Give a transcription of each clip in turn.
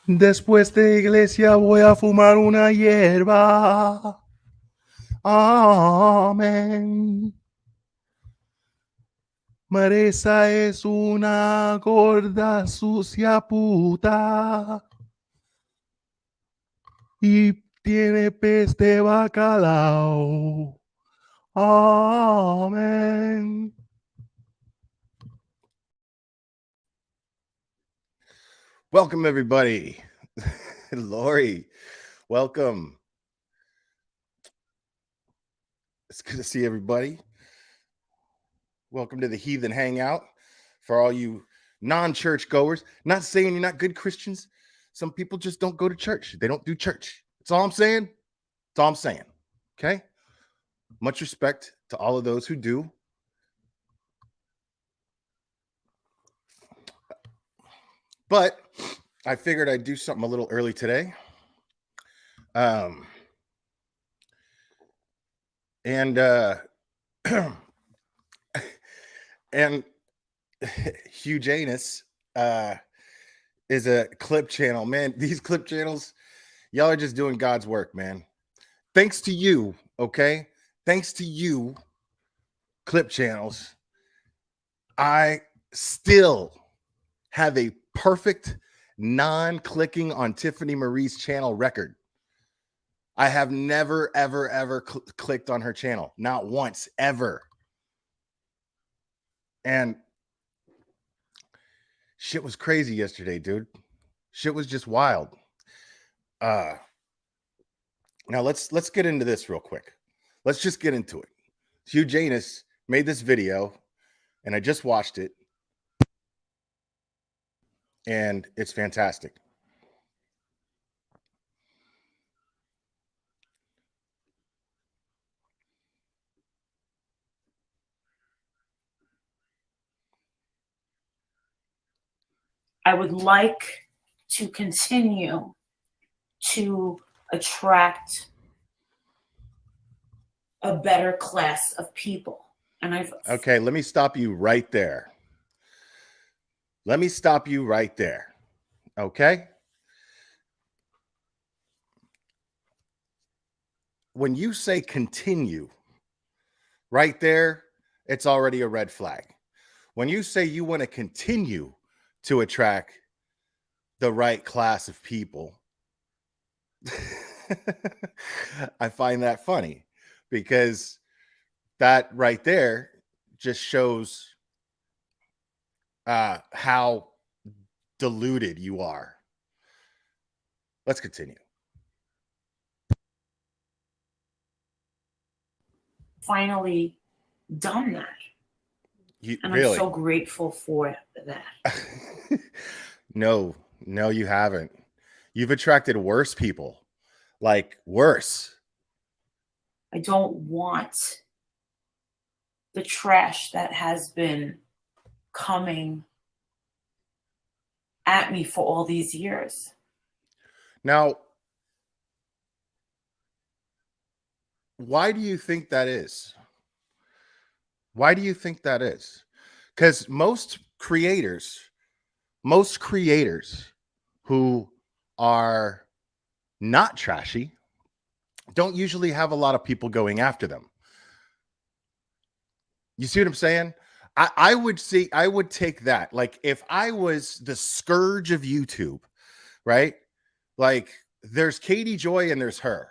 Después de iglesia voy a fumar una hierba. Amén. Marisa es una gorda sucia puta y tiene pez de bacalao. Amén. Welcome, everybody. Lori, welcome. It's good to see everybody. Welcome to the Heathen Hangout. For all you non-church goers, not saying you're not good Christians. Some people just don't go to church. They don't do church. That's all I'm saying. That's all I'm saying. Okay? Much respect to all of those who do. But I figured I'd do something a little early today. And Hugh Janus is a clip channel. Man, these clip channels, y'all are just doing God's work, man. Thanks to you, okay? Thanks to you, clip channels, I still have a perfect non-clicking on Tiffany Marie's channel record. I have never, ever clicked on her channel. Not once, ever. And shit was crazy yesterday, dude. Shit was just wild. Now let's get into this real quick. Let's just get into it. Hugh Janus made this video, and I just watched it, and it's fantastic. I would like to continue to attract a better class of people. And okay, let me stop you right there. Let me stop you right there. Okay? When you say continue, right there, it's already a red flag. When you say you want to continue to attract the right class of people, I find that funny because that right there just shows how deluded you are. Let's continue. Finally done that. And really? I'm so grateful for that. No, you haven't. You've attracted worse people. Like worse. I don't want the trash that has been coming at me for all these years. Now, why do you think that is? Why do you think that is? Because most creators who are not trashy don't usually have a lot of people going after them. You see what I'm saying? I would take that. Like if I was the scourge of YouTube, right? Like there's Katie Joy and there's her.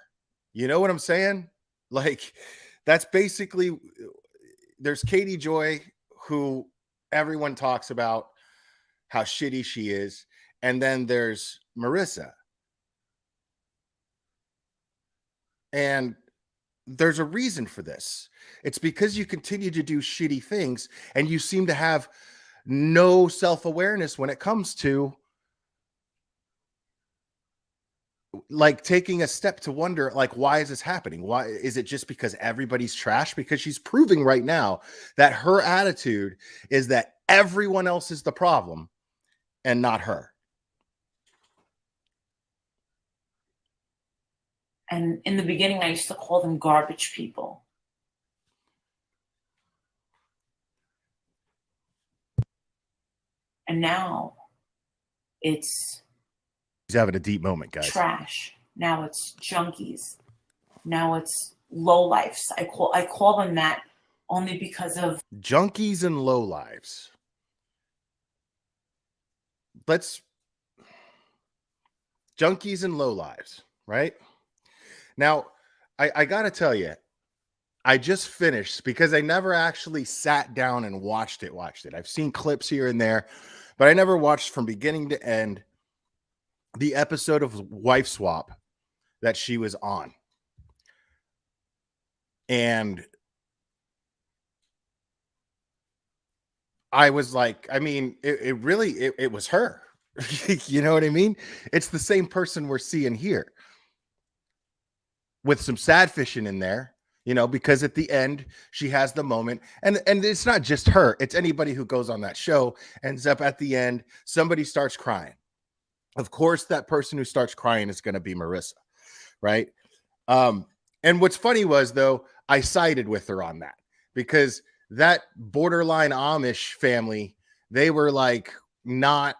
You know what I'm saying? Like that's basically, there's Katie Joy, who everyone talks about how shitty she is, and then there's Marissa. And there's a reason for this. It's because you continue to do shitty things and you seem to have no self-awareness when it comes to like taking a step to wonder, like, why is this happening? Why is it just because everybody's trash? Because she's proving right now that her attitude is that everyone else is the problem and not her. And in the beginning, I used to call them garbage people. And now it's He's having a deep moment, guys. Trash. Now it's junkies. Now it's lowlifes. I call them that only because of junkies and lowlives. Junkies and lowlives, right? Now, I gotta tell you, I just finished because I never actually sat down and watched it. I've seen clips here and there, but I never watched from beginning to end the episode of Wife Swap that she was on. And I was like, I mean, it really was her. You know what I mean? It's the same person we're seeing here with some sad fishing in there, you know, because at the end she has the moment, and it's not just her, it's anybody who goes on that show ends up at the end, somebody starts crying. Of course, that person who starts crying is going to be Marissa, right? And what's funny was, though, I sided with her on that because that borderline Amish family, they were like not,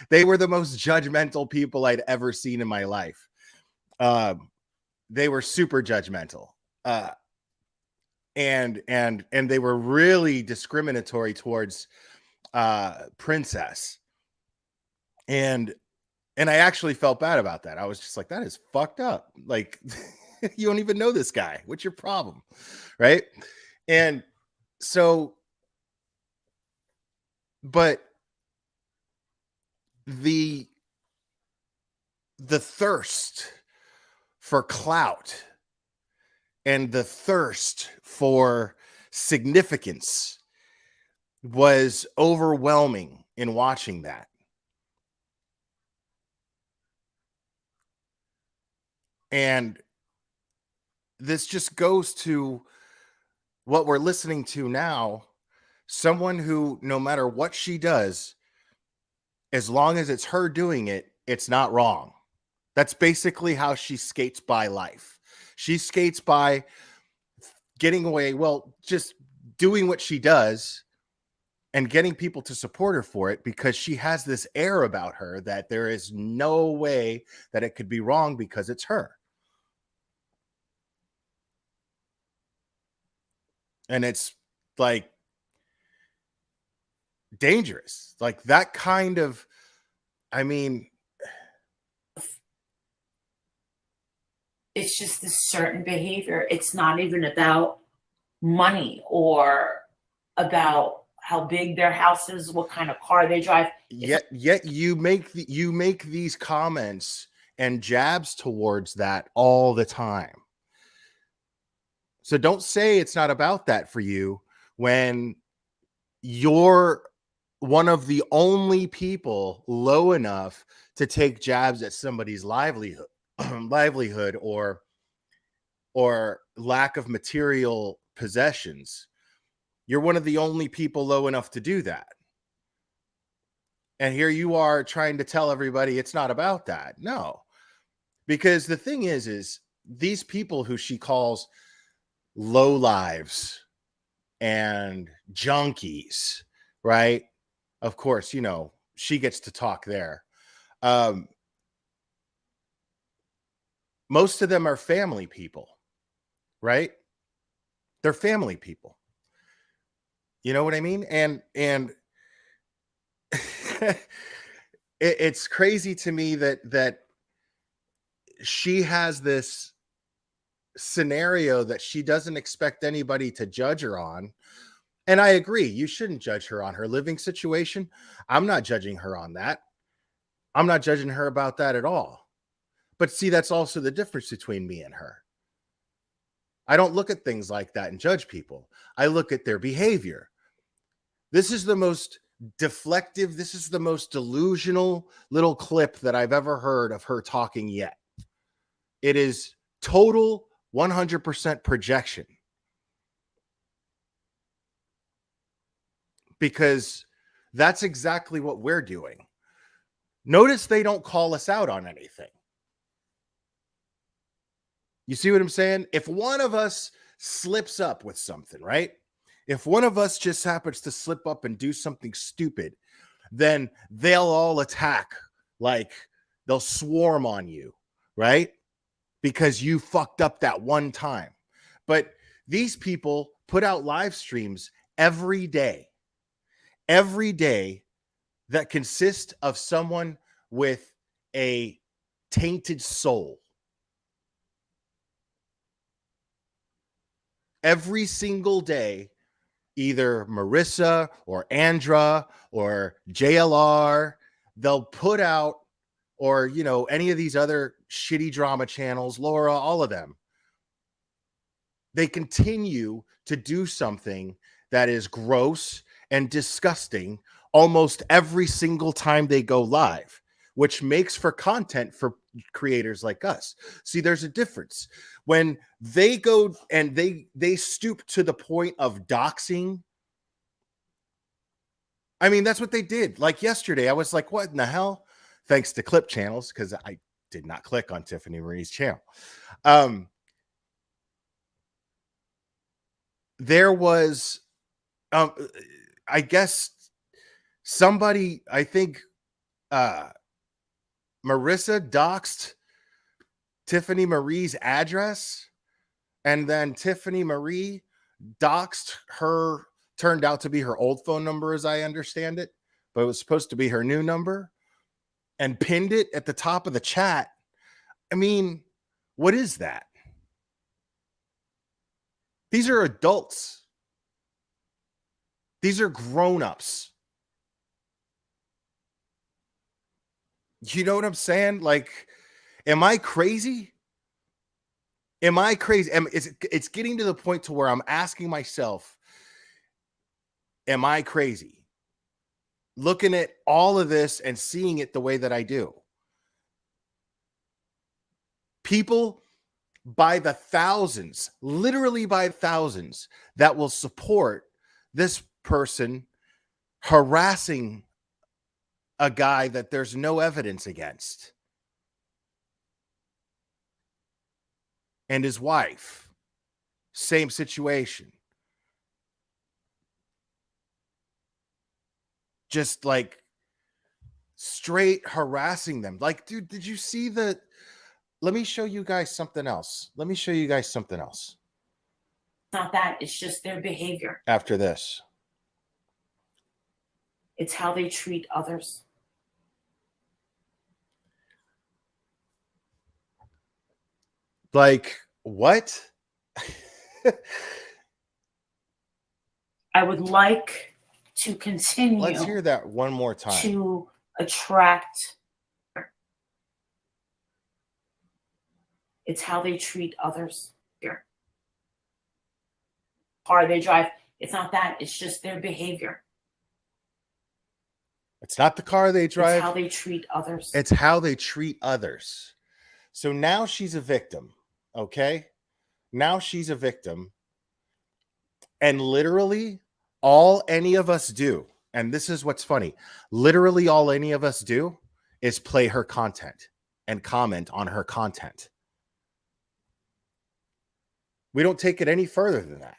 they were the most judgmental people I'd ever seen in my life. They were super judgmental. And they were really discriminatory towards Princess. And I actually felt bad about that. I was just like, that is fucked up. Like, you don't even know this guy. What's your problem? Right. And so, but the thirst for clout and the thirst for significance was overwhelming in watching that. And this just goes to what we're listening to now. Someone who, no matter what she does, as long as it's her doing it, it's not wrong. That's basically how she skates by life. She skates by getting away, well, just doing what she does and getting people to support her for it, because she has this air about her that there is no way that it could be wrong because it's her. And it's like dangerous. Like that kind of, I mean, it's just this certain behavior. It's not even about money or about how big their house is, what kind of car they drive. Yet you make these comments and jabs towards that all the time. So don't say it's not about that for you when you're one of the only people low enough to take jabs at somebody's livelihood or lack of material possessions. You're one of the only people low enough to do that. And here you are trying to tell everybody it's not about that. No, because the thing is these people who she calls low lives and junkies, right? Of course, you know, she gets to talk there. Most of them are family people, right? They're family people. You know what I mean? And it's crazy to me that she has this scenario that she doesn't expect anybody to judge her on. And I agree, you shouldn't judge her on her living situation. I'm not judging her on that. I'm not judging her about that at all. But see, that's also the difference between me and her. I don't look at things like that and judge people. I look at their behavior. This is the most deflective, this is the most delusional little clip that I've ever heard of her talking yet. It is total 100% projection. Because that's exactly what we're doing. Notice they don't call us out on anything. You see what I'm saying? If one of us slips up with something, right? If one of us just happens to slip up and do something stupid, then they'll all attack like They'll swarm on you, right? Because you fucked up that one time. But these people put out live streams every day that consist of someone with a tainted soul. Every single day, either Marissa or Andra or JLR, they'll put out, or, you know, any of these other shitty drama channels, Laura, all of them, they continue to do something that is gross and disgusting almost every single time they go live, which makes for content for creators like us. See, there's a difference. When they go and they stoop to the point of doxing, I mean, that's what they did. Like yesterday, I was like, what in the hell? Thanks to clip channels, because I did not click on Tiffany Marie's channel. There was, I guess, somebody, I think Marissa doxed Tiffany Marie's address, and then Tiffany Marie doxed her, turned out to be her old phone number, as I understand it, but it was supposed to be her new number, and pinned it at the top of the chat. I mean, what is that? These are adults. These are grown-ups. You know what I'm saying? Like, am I crazy? Am I crazy? It's getting to the point to where I'm asking myself, am I crazy? Looking at all of this and seeing it the way that I do. People by the thousands, literally by thousands, that will support this person harassing a guy that there's no evidence against. And his wife, same situation. Just like straight harassing them. Like, dude, did you see the... Let me show you guys something else. Let me show you guys something else. Not that, it's just their behavior. After this. It's how they treat others. Like, what? I would like to continue. Let's hear that one more time. To attract. It's how they treat others. Here. Car they drive. It's not that. It's just their behavior. It's not the car they drive. It's how they treat others. It's how they treat others. So now she's a victim. Okay? Now she's a victim. And literally all any of us do, and this is what's funny, literally all any of us do is play her content and comment on her content. We don't take it any further than that.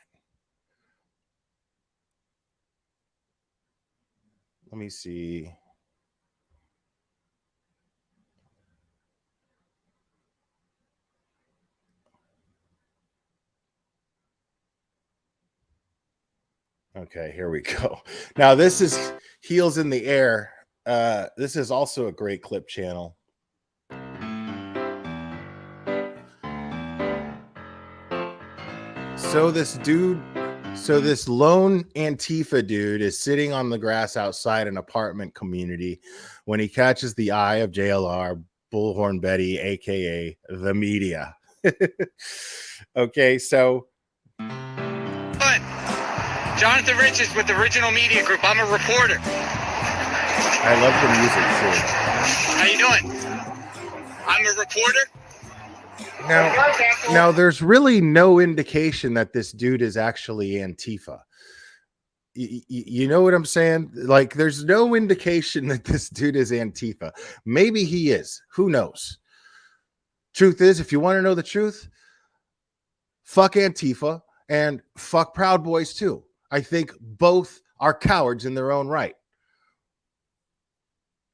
Let me see. Okay, here we go. Now this is Heels in the Air. This is also a great clip channel. So this lone Antifa dude is sitting on the grass outside an apartment community when he catches the eye of JLR, Bullhorn Betty, aka the media. Okay, so Jonathan Riches with the Original Media Group. I'm a reporter. I love the music too. How you doing? I'm a reporter. Now there's really no indication that this dude is actually Antifa. You know what I'm saying? Like, there's no indication that this dude is Antifa. Maybe he is. Who knows? Truth is, if you want to know the truth, fuck Antifa and fuck Proud Boys too. I think both are cowards in their own right.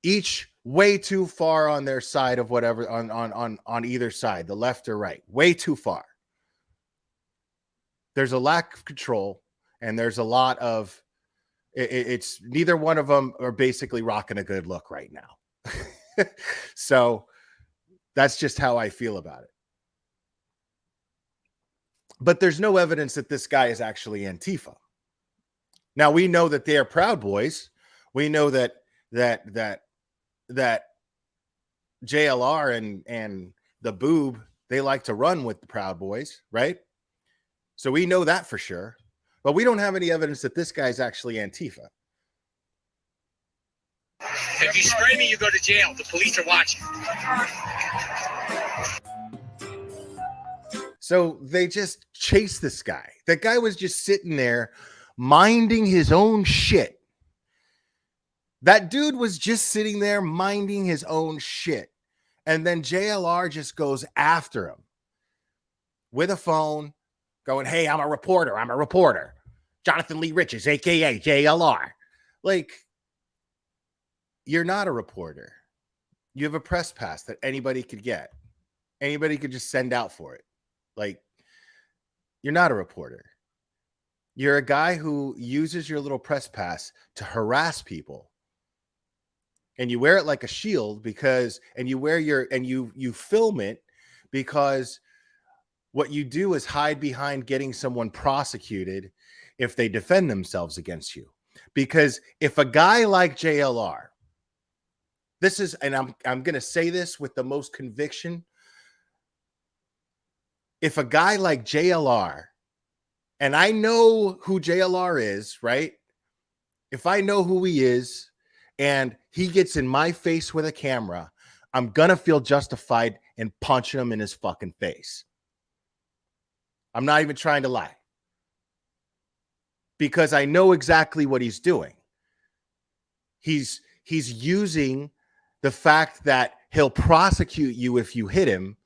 Each way too far on their side of whatever on either side, the left or right, way too far. There's a lack of control, and there's a lot of it's neither one of them are basically rocking a good look right now. So that's just how I feel about it. But there's no evidence that this guy is actually Antifa. Now we know that they are Proud Boys. We know that JLR and the boob, they like to run with the Proud Boys, right? So we know that for sure. But we don't have any evidence that this guy's actually Antifa. If you spray me, you go to jail. The police are watching. So they just chased this guy. That guy was just sitting there minding his own shit. That dude was just sitting there minding his own shit. And then JLR just goes after him with a phone going, hey, I'm a reporter. I'm a reporter. Jonathan Lee Riches, a.k.a. JLR. Like, you're not a reporter. You have a press pass that anybody could get. Anybody could just send out for it. Like, you're not a reporter. You're a guy who uses your little press pass to harass people. And you wear it like a shield because, and you wear your, and you film it because what you do is hide behind getting someone prosecuted if they defend themselves against you. Because if a guy like JLR, this is, and I'm going to say this with the most conviction. If a guy like JLR, and I know who JLR is, right? If I know who he is and he gets in my face with a camera, I'm going to feel justified in punching him in his fucking face. I'm not even trying to lie. Because I know exactly what he's doing. He's using the fact that he'll prosecute you if you hit him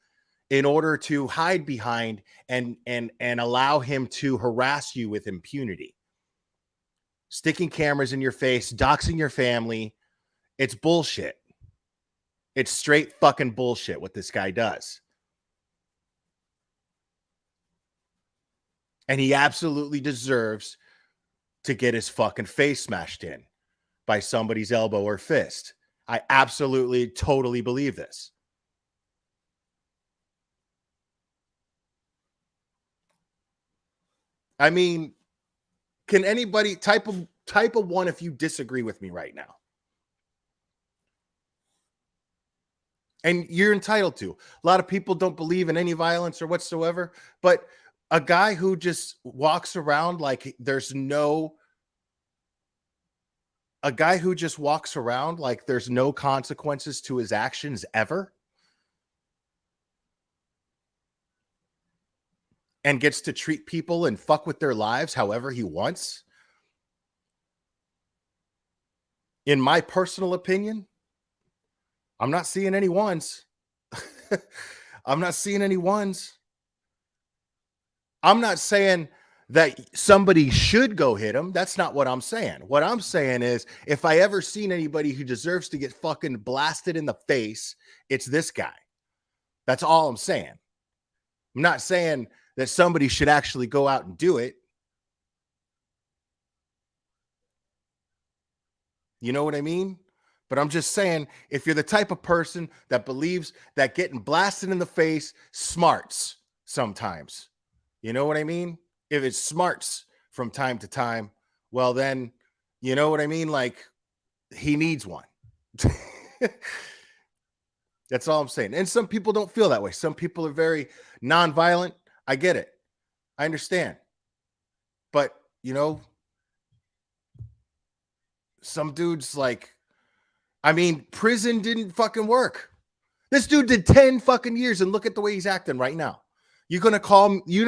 in order to hide behind and allow him to harass you with impunity. Sticking cameras in your face, doxing your family. It's bullshit. It's straight fucking bullshit what this guy does. And he absolutely deserves to get his fucking face smashed in by somebody's elbow or fist. I absolutely, totally believe this. I mean, can anybody type of one if you disagree with me right now? And you're entitled to. A lot of people don't believe in any violence or whatsoever, but a guy who just walks around like there's no consequences to his actions ever, and gets to treat people and fuck with their lives however he wants. In my personal opinion, I'm not seeing any ones. I'm not seeing any ones. I'm not saying that somebody should go hit him. That's not what I'm saying. What I'm saying is if I ever seen anybody who deserves to get fucking blasted in the face, it's this guy. That's all I'm saying. I'm not saying that somebody should actually go out and do it. You know what I mean? But I'm just saying, if you're the type of person that believes that getting blasted in the face smarts sometimes, you know what I mean? If it smarts from time to time, well, then, you know what I mean? Like, he needs one. That's all I'm saying. And some people don't feel that way. Some people are very nonviolent. I get it. I understand. But, you know, some dudes like, I mean, prison didn't fucking work. This dude did 10 fucking years and look at the way he's acting right now. You're not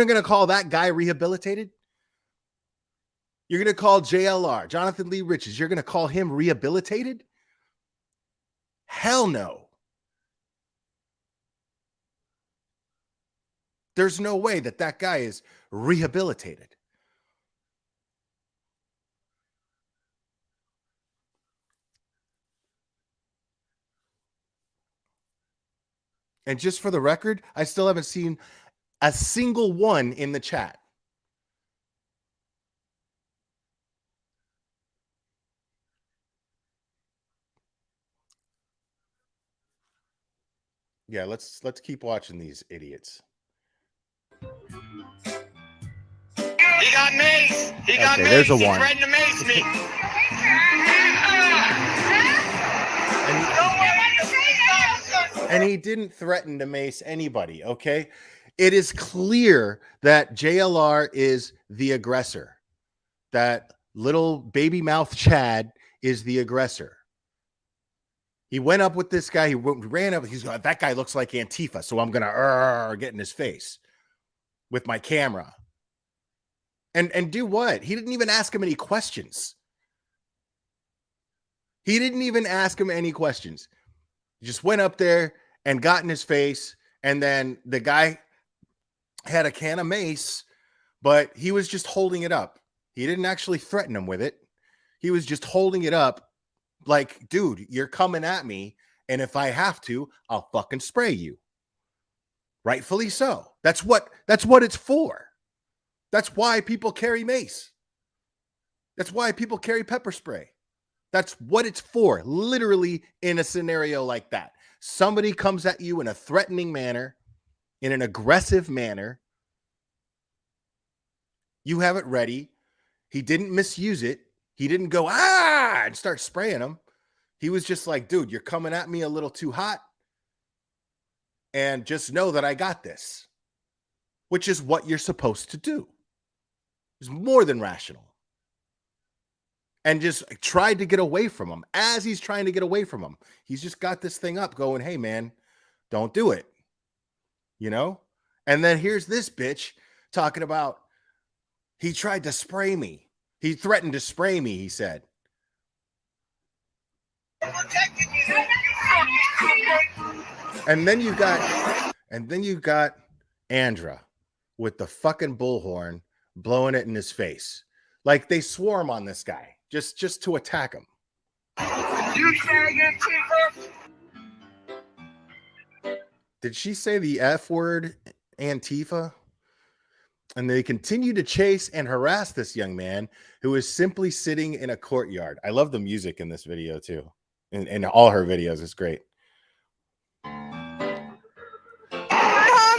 gonna call that guy rehabilitated? You're gonna call JLR, Jonathan Lee Riches, you're gonna call him rehabilitated? Hell no. There's no way that guy is rehabilitated. And just for the record, I still haven't seen a single one in the chat. Yeah, let's keep watching these idiots. He got mace. He got mace. There's a He one. threatened to mace me. And he didn't threaten to mace anybody, okay? It is clear that JLR is the aggressor. That little baby mouth Chad is the aggressor. He went up with this guy. He ran up. He's like, that guy looks like Antifa, so I'm going to get in his face with my camera. And do what? He didn't even ask him any questions. He didn't even ask him any questions. He just went up there and got in his face. And then the guy had a can of mace, but he was just holding it up. He didn't actually threaten him with it. He was just holding it up like, dude, you're coming at me. And if I have to, I'll fucking spray you. Rightfully so. That's what it's for. That's why people carry mace. That's why people carry pepper spray. That's what it's for, literally in a scenario like that. Somebody comes at you in a threatening manner, in an aggressive manner. You have it ready. He didn't misuse it. He didn't go, and start spraying him. He was just like, dude, you're coming at me a little too hot. And just know that I got this, which is what you're supposed to do. It's more than rational. And just tried to get away from him. As he's trying to get away from him, he's just got this thing up going, hey, man, don't do it. You know? And then here's this bitch talking about he tried to spray me. He threatened to spray me, he said. And then you got Andra with the fucking bullhorn blowing it in his face. Like they swarm on this guy just to attack him. You faggot Antifa. Did she say the F word, Antifa? And they continue to chase and harass this young man who is simply sitting in a courtyard. I love the music in this video too. In all her videos, it's great. Home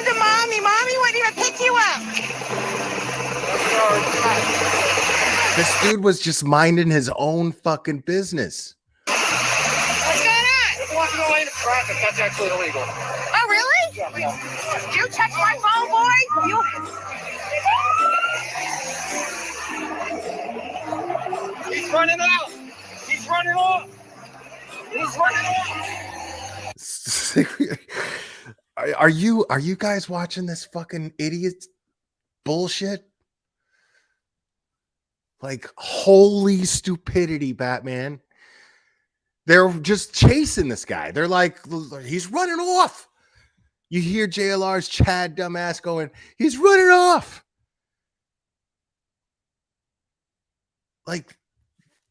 to mommy. Mommy wouldn't even pick you up. This dude was just minding his own fucking business. What's going on? Walking away to traffic. That's actually illegal. Oh, really? Yeah. You touch my phone, boy? You... He's running out. He's running off. He's running off. Are you guys watching this fucking idiot bullshit? Like, holy stupidity, Batman. They're just chasing this guy. They're like, he's running off. You hear JLR's Chad dumbass going, he's running off. Like,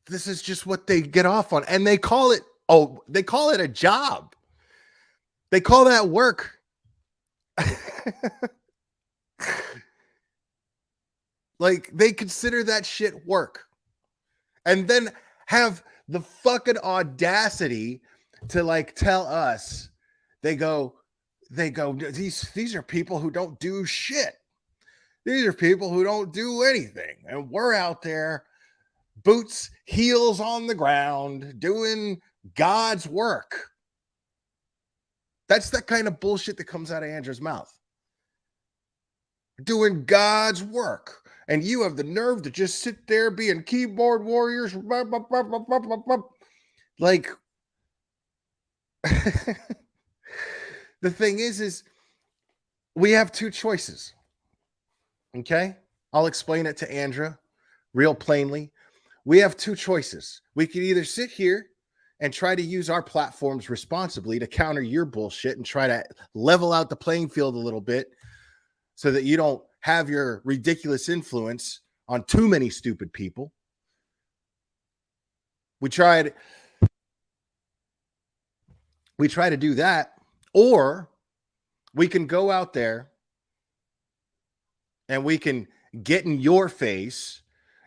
this is just what they get off on. And they call it a job. They call that work. Like, they consider that shit work. And then have the fucking audacity to like tell us, they go, these are people who don't do shit. These are people who don't do anything. And we're out there, boots, heels on the ground, doing God's work. That's that kind of bullshit that comes out of Andrew's mouth. Doing God's work. And you have the nerve to just sit there being keyboard warriors. Like, the thing is we have two choices. Okay? I'll explain it to Andra real plainly. We have two choices. We can either sit here and try to use our platforms responsibly to counter your bullshit and try to level out the playing field a little bit so that you don't have your ridiculous influence on too many stupid people. We try to do that, or We can go out there and we can get in your face,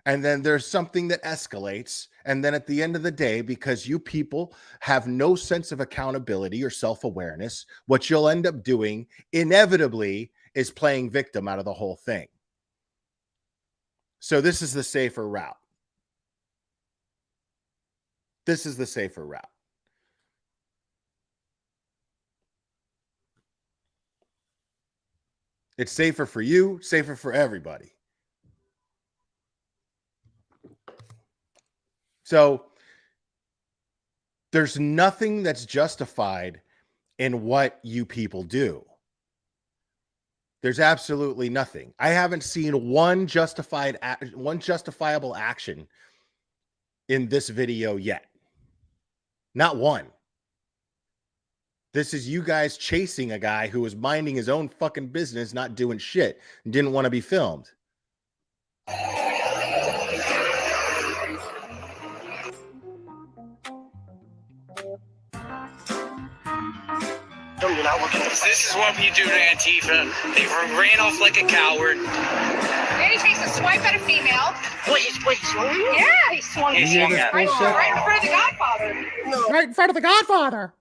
and then there's something that escalates. And then at the end of the day, because you people have no sense of accountability or self-awareness, what you'll end up doing inevitably is playing victim out of the whole thing. So this is the safer route. This is the safer route. It's safer for you, safer for everybody. So there's nothing that's justified in what you people do. There's absolutely nothing. I haven't seen one justifiable action in this video yet. Not one. This is you guys chasing a guy who was minding his own fucking business, not doing shit, and didn't want to be filmed. This is what you do to Antifa. They ran off like a coward. And he takes a swipe at a female. Wait, he swung? Yeah, he swung. He swung at right in front of the Godfather. No. Right in front of the Godfather.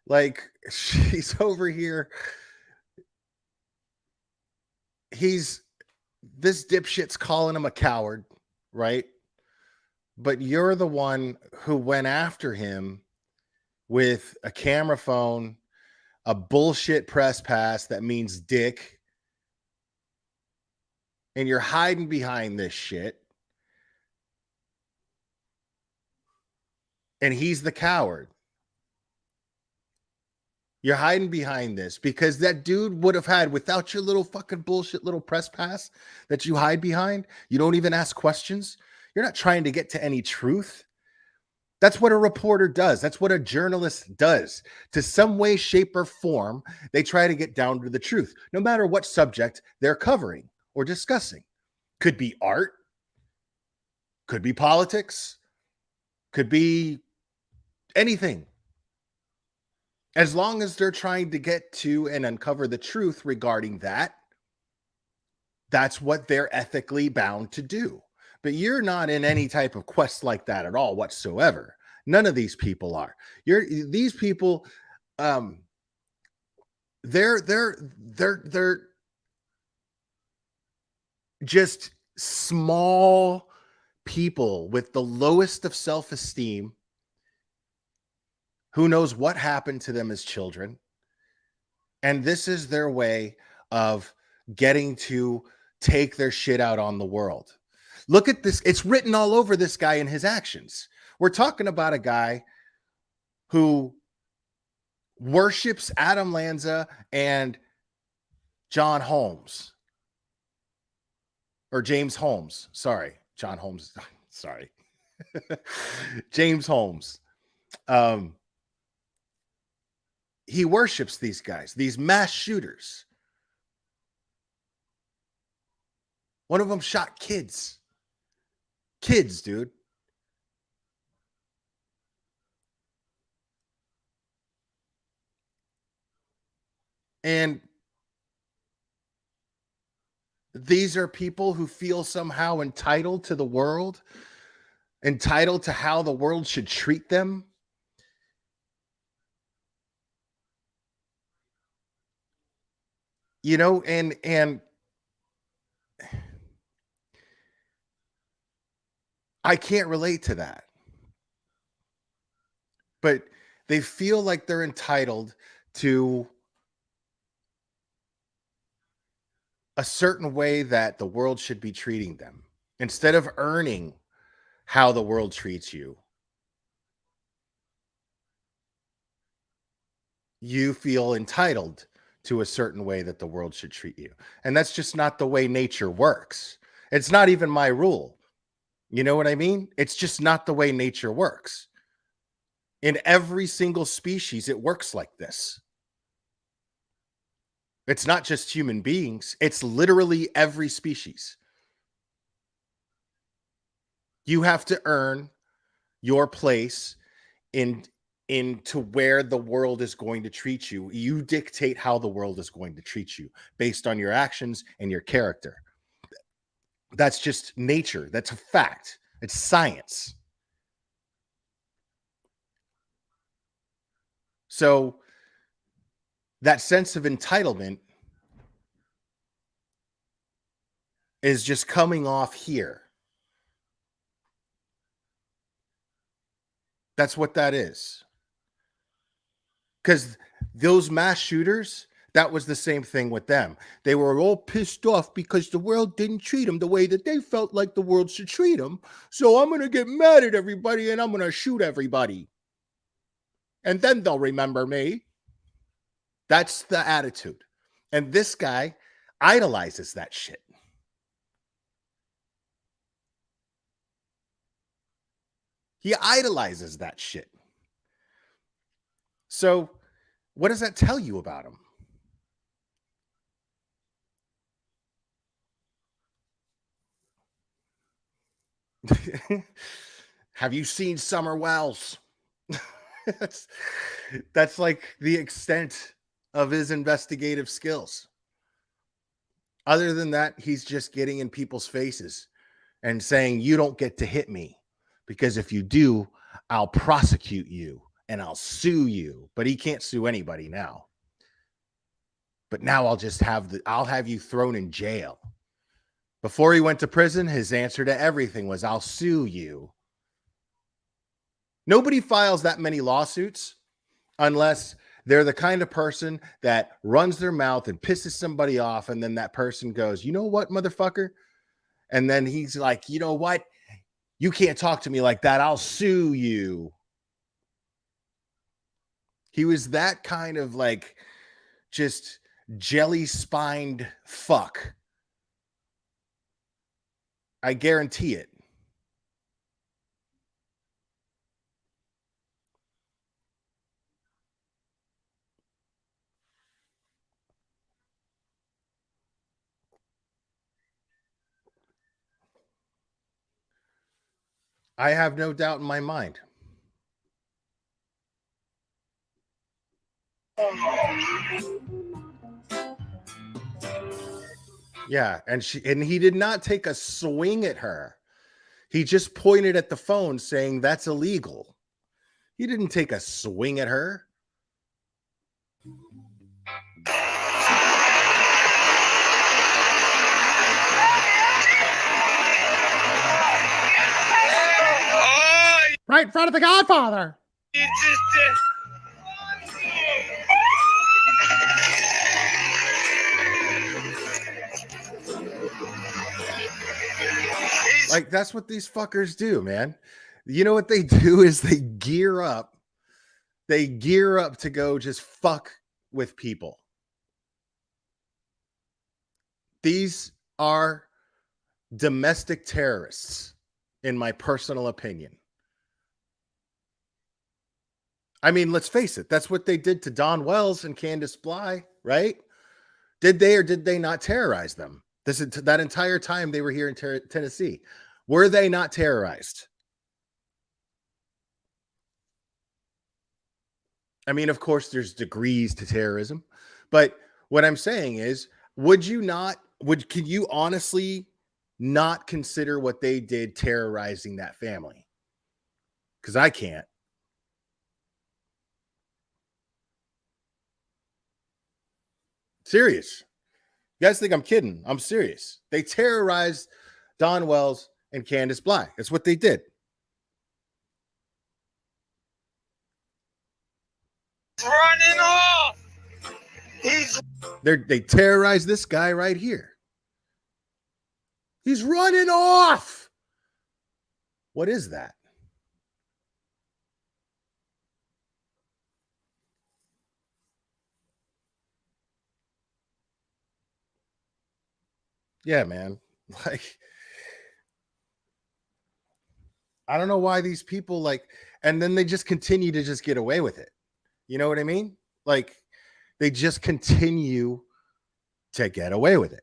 Like, she's over here. This dipshit's calling him a coward, right? But you're the one who went after him with a camera phone, a bullshit press pass that means dick, and you're hiding behind this shit. And he's the coward. You're hiding behind this because that dude would have had, without your little fucking bullshit little press pass that you hide behind, you don't even ask questions. You're not trying to get to any truth. That's what a reporter does. That's what a journalist does. To some way, shape, or form, they try to get down to the truth, no matter what subject they're covering or discussing. Could be art, could be politics, could be anything. As long as they're trying to get to and uncover the truth regarding that, that's what they're ethically bound to do. But you're not in any type of quest like that at all whatsoever. None of these people are. These people, they're just small people with the lowest of self-esteem, who knows what happened to them as children. And this is their way of getting to take their shit out on the world. Look at this. It's written all over this guy and his actions. We're talking about a guy who worships Adam Lanza and John Holmes. Or James Holmes. Sorry. John Holmes. Sorry. James Holmes. He worships these guys, these mass shooters. One of them shot kids. Kids, dude. And these are people who feel somehow entitled to the world, entitled to how the world should treat them. You know, and I can't relate to that. But they feel like they're entitled to a certain way that the world should be treating them, instead of earning how the world treats you. You feel entitled to a certain way that the world should treat you. And that's just not the way nature works. It's not even my rule. You know what I mean? It's just not the way nature works. In every single species, it works like this. It's not just human beings. It's literally every species. You have to earn your place in into where the world is going to treat you. You dictate how the world is going to treat you based on your actions and your character. That's just nature. That's a fact. It's science. So that sense of entitlement is just coming off here. That's what that is. Because those mass shooters, that was the same thing with them. They were all pissed off because the world didn't treat them the way that they felt like the world should treat them. So I'm going to get mad at everybody and I'm going to shoot everybody. And then they'll remember me. That's the attitude. And this guy idolizes that shit. He idolizes that shit. So what does that tell you about him? Have you seen Summer Wells? that's like the extent of his investigative skills. Other than that, he's just getting in people's faces and saying, you don't get to hit me, because if you do, I'll prosecute you and I'll sue you. But he can't sue anybody now. But now I'll have you thrown in jail. Before he went to prison, his answer to everything was, I'll sue you. Nobody files that many lawsuits unless they're the kind of person that runs their mouth and pisses somebody off. And then that person goes, you know what, motherfucker? And then he's like, you know what? You can't talk to me like that. I'll sue you. He was that kind of like just jelly-spined fuck. I guarantee it. I have no doubt in my mind. Yeah, and he did not take a swing at her. He just pointed at the phone saying that's illegal. He didn't take a swing at her. Right in front of the Godfather. You just did. Like, that's what these fuckers do, man. You know what they do is they gear up. They gear up to go just fuck with people. These are domestic terrorists, in my personal opinion. I mean, let's face it. That's what they did to Don Wells and Candace Bly, right? Did they or did they not terrorize them? That entire time they were here in Tennessee. Were they not terrorized? I mean, of course, there's degrees to terrorism. But what I'm saying is, can you honestly not consider what they did terrorizing that family? Because I can't. Serious. You guys think I'm kidding? I'm serious. They terrorized Don Wells and Candace Bly. That's what they did. Running off. They terrorized this guy right here. He's running off. What is that? Yeah, man. Like, I don't know why these people and then they just continue to just get away with it. You know what I mean? Like, they just continue to get away with it.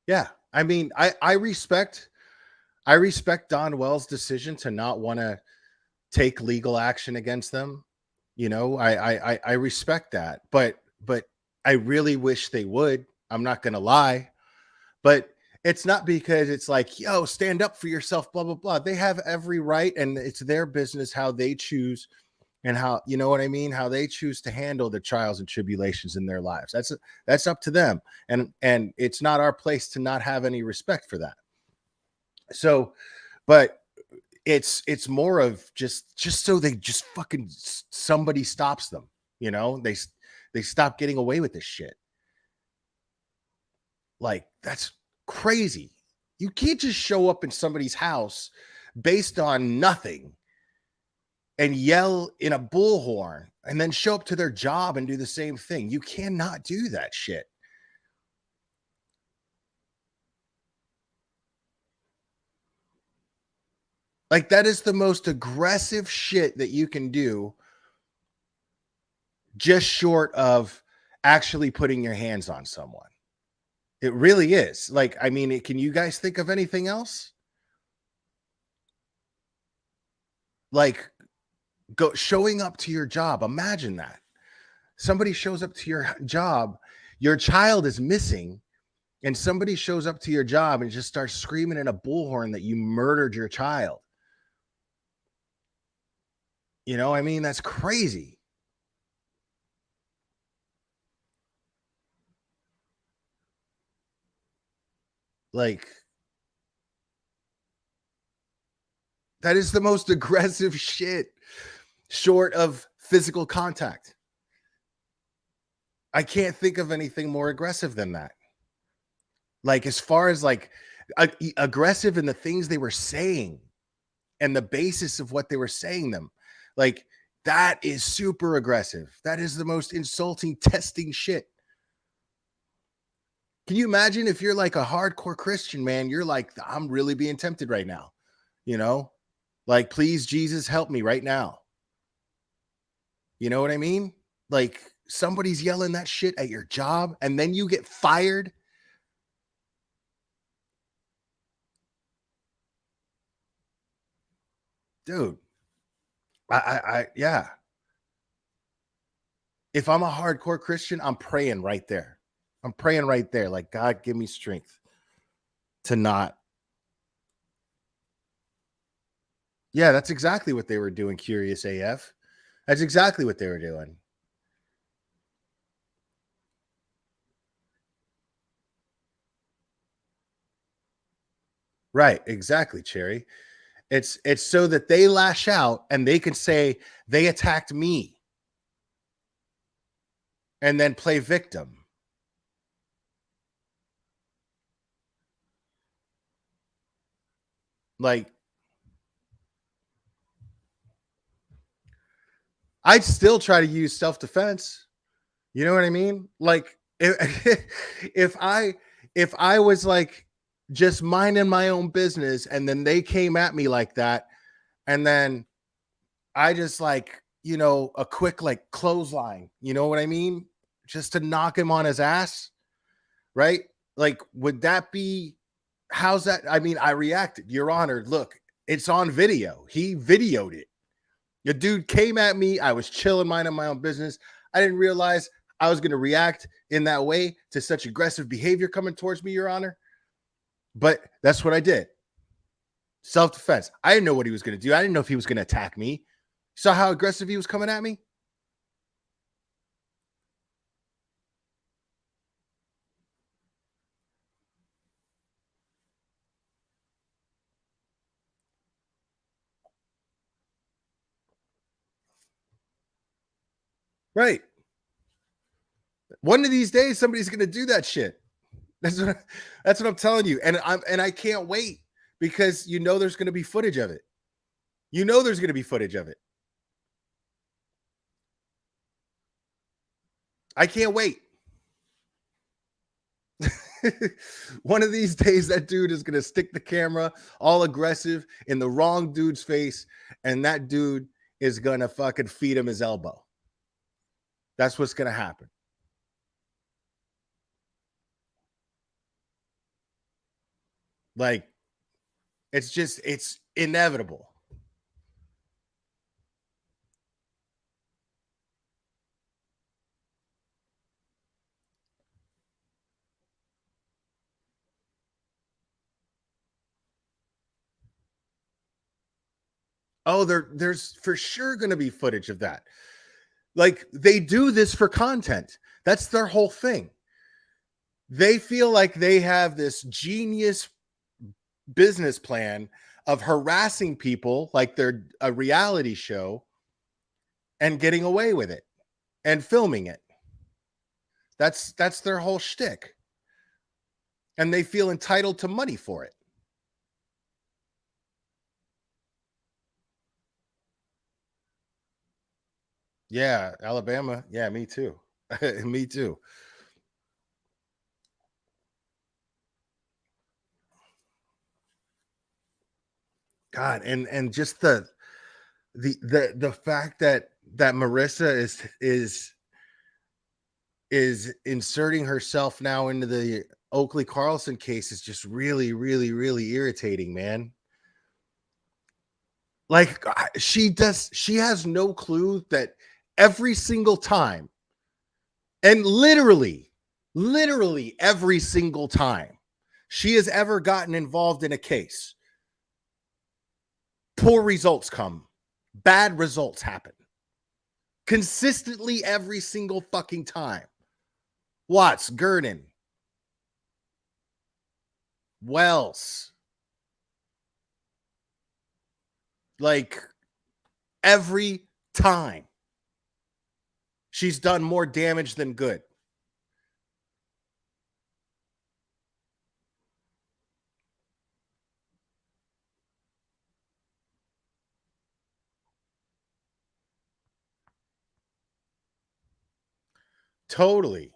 Yeah. I mean, I respect Don Wells' decision to not want to take legal action against them. You know, I respect that, but I really wish they would. I'm not gonna lie, but it's not because it's like, yo, stand up for yourself, blah blah blah. They have every right, and it's their business how they choose and how, you know what I mean, how they choose to handle the trials and tribulations in their lives. That's up to them, and it's not our place to not have any respect for that. So, but it's more of just so they just fucking somebody stops them, you know, they stop getting away with this shit. Like, that's crazy. You can't just show up in somebody's house based on nothing and yell in a bullhorn and then show up to their job and do the same thing. You cannot do that shit. Like, that is the most aggressive shit that you can do, just short of actually putting your hands on someone. It really is. Like, I mean, can you guys think of anything else? Like, showing up to your job. Imagine that. Somebody shows up to your job, your child is missing, and somebody shows up to your job and just starts screaming in a bullhorn that you murdered your child. You know, I mean, that's crazy. Like, that is the most aggressive shit short of physical contact. I can't think of anything more aggressive than that. Like, as far as like aggressive in the things they were saying and the basis of what they were saying them, like, that is super aggressive. That is the most insulting, testing shit. Can you imagine if you're like a hardcore Christian, man? You're like, I'm really being tempted right now, you know, like, please, Jesus, help me right now. You know what I mean? Like, somebody's yelling that shit at your job and then you get fired. Dude, yeah. If I'm a hardcore Christian, I'm praying right there. I'm praying right there. Like, God, give me strength to not. Yeah, that's exactly what they were doing. Curious AF. That's exactly what they were doing. Right. Exactly, Cherry. It's so that they lash out and they can say they attacked me and then play victim. Like, I'd still try to use self-defense. You know what I mean? Like, if I was like just minding my own business and then they came at me like that, and then I just, like, you know, a quick like clothesline, you know what I mean? Just to knock him on his ass, right? Like, would that be, how's that? I mean, I reacted, Your Honor. Look, it's on video. He videoed it. The dude came at me. I was chilling, minding my own business. I didn't realize I was going to react in that way to such aggressive behavior coming towards me, Your Honor. But that's what I did. Self-defense. I didn't know what he was going to do. I didn't know if he was going to attack me. Saw how aggressive he was coming at me? Right. One of these days, somebody's going to do that shit. That's what I'm telling you. And I can't wait, because you know there's going to be footage of it. You know there's going to be footage of it. I can't wait. One of these days, that dude is going to stick the camera all aggressive in the wrong dude's face, and that dude is going to fucking feed him his elbow. That's what's going to happen. Like, it's inevitable. Oh, there's for sure going to be footage of that. Like, they do this for content. That's their whole thing. They feel like they have this genius business plan of harassing people like they're a reality show and getting away with it and filming it. That's their whole shtick. And they feel entitled to money for it. Yeah, Alabama. Yeah, me too. Me too. God, and just the fact that Marissa is inserting herself now into the Oakley Carlson case is just really, really, really irritating, man. Like, she has no clue that every single time, and literally every single time she has ever gotten involved in a case, poor results come, bad results happen consistently every single fucking time. Watts, Gurdon, Wells, like, every time she's done more damage than good. Totally.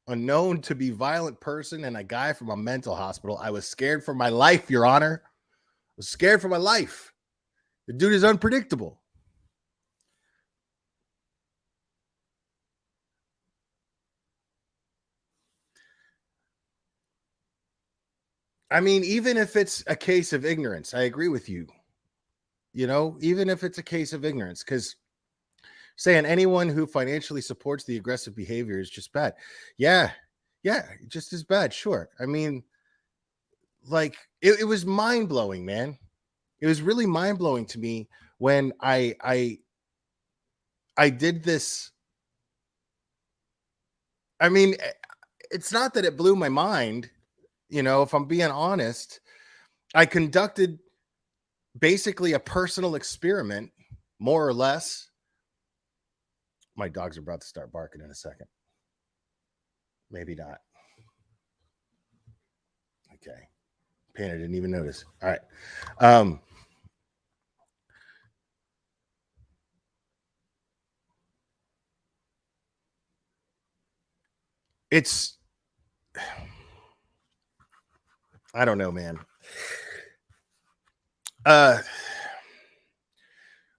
A known to be violent person and a guy from a mental hospital. I was scared for my life, Your Honor. I was scared for my life. The dude is unpredictable. I mean, even if it's a case of ignorance, I agree with you. You know, even if it's a case of ignorance, because saying anyone who financially supports the aggressive behavior is just bad. Yeah, just as bad. Sure. I mean, like, it was mind blowing, man. It was really mind blowing to me when I did this. I mean, it's not that it blew my mind. You know, if I'm being honest, I conducted basically a personal experiment, more or less. My dogs are about to start barking in a second. Maybe not. Okay. Panda didn't even notice. All right. It's, I don't know, man.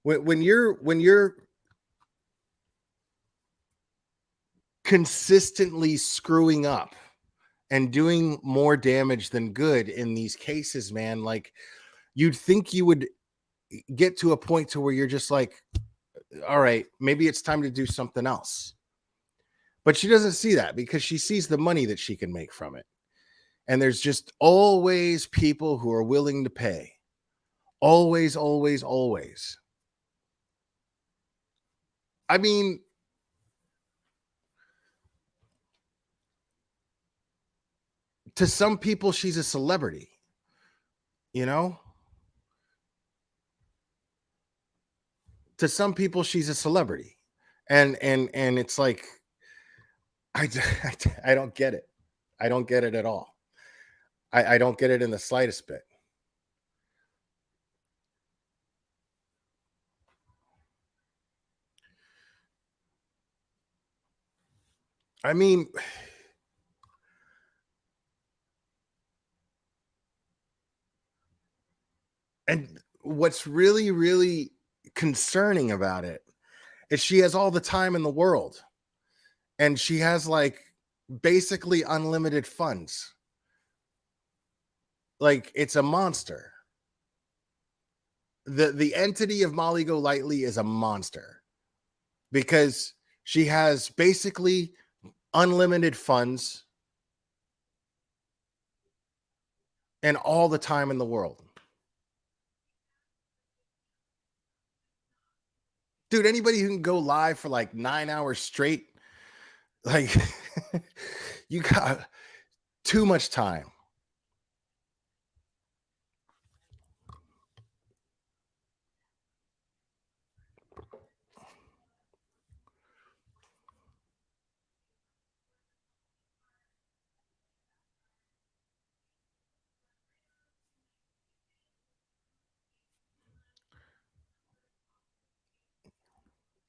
When you're consistently screwing up and doing more damage than good in these cases, man, like, you'd think you would get to a point to where you're just like, all right, maybe it's time to do something else. But she doesn't see that because she sees the money that she can make from it. And there's just always people who are willing to pay. Always, always, always. I mean, to some people, she's a celebrity, you know? To some people, she's a celebrity. And it's like, I don't get it. I don't get it at all. I don't get it in the slightest bit. I mean, and what's really, really concerning about it is she has all the time in the world. And she has, like, basically unlimited funds. Like, it's a monster. The entity of Molly Golightly is a monster because she has basically unlimited funds and all the time in the world. Dude, anybody who can go live for like 9 hours straight, like, you got too much time.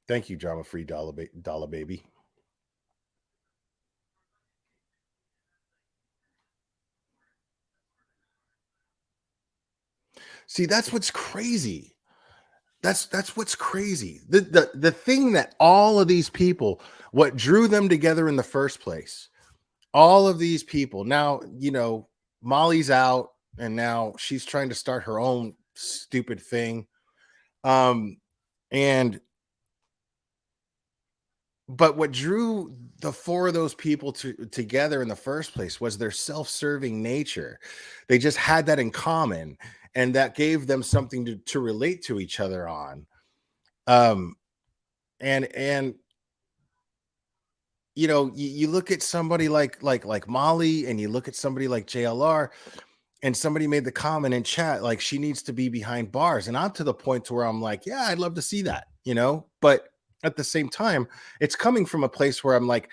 Thank you, Drama Free Dollar Baby. See, that's what's crazy. That's what's crazy. The thing that all of these people, what drew them together in the first place, all of these people, now, you know, Molly's out and now she's trying to start her own stupid thing. And but what drew the four of those people together in the first place was their self-serving nature. They just had that in common, and that gave them something to relate to each other on. And you know, you look at somebody like Molly, and you look at somebody like JLR, and somebody made the comment in chat like she needs to be behind bars, and I'm to the point to where I'm like, yeah, I'd love to see that, you know. But at the same time, it's coming from a place where I'm like,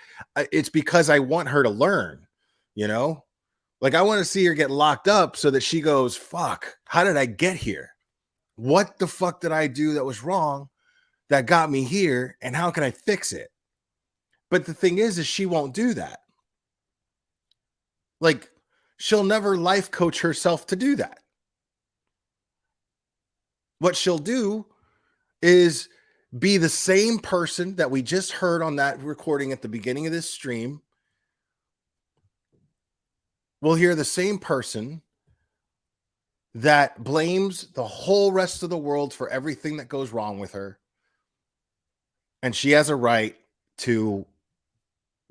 it's because I want her to learn, you know. Like, I want to see her get locked up so that she goes, fuck, how did I get here? What the fuck did I do that was wrong that got me here, and how can I fix it? But the thing is she won't do that. Like, she'll never life coach herself to do that. What she'll do is be the same person that we just heard on that recording at the beginning of this stream. We'll hear the same person that blames the whole rest of the world for everything that goes wrong with her. And she has a right to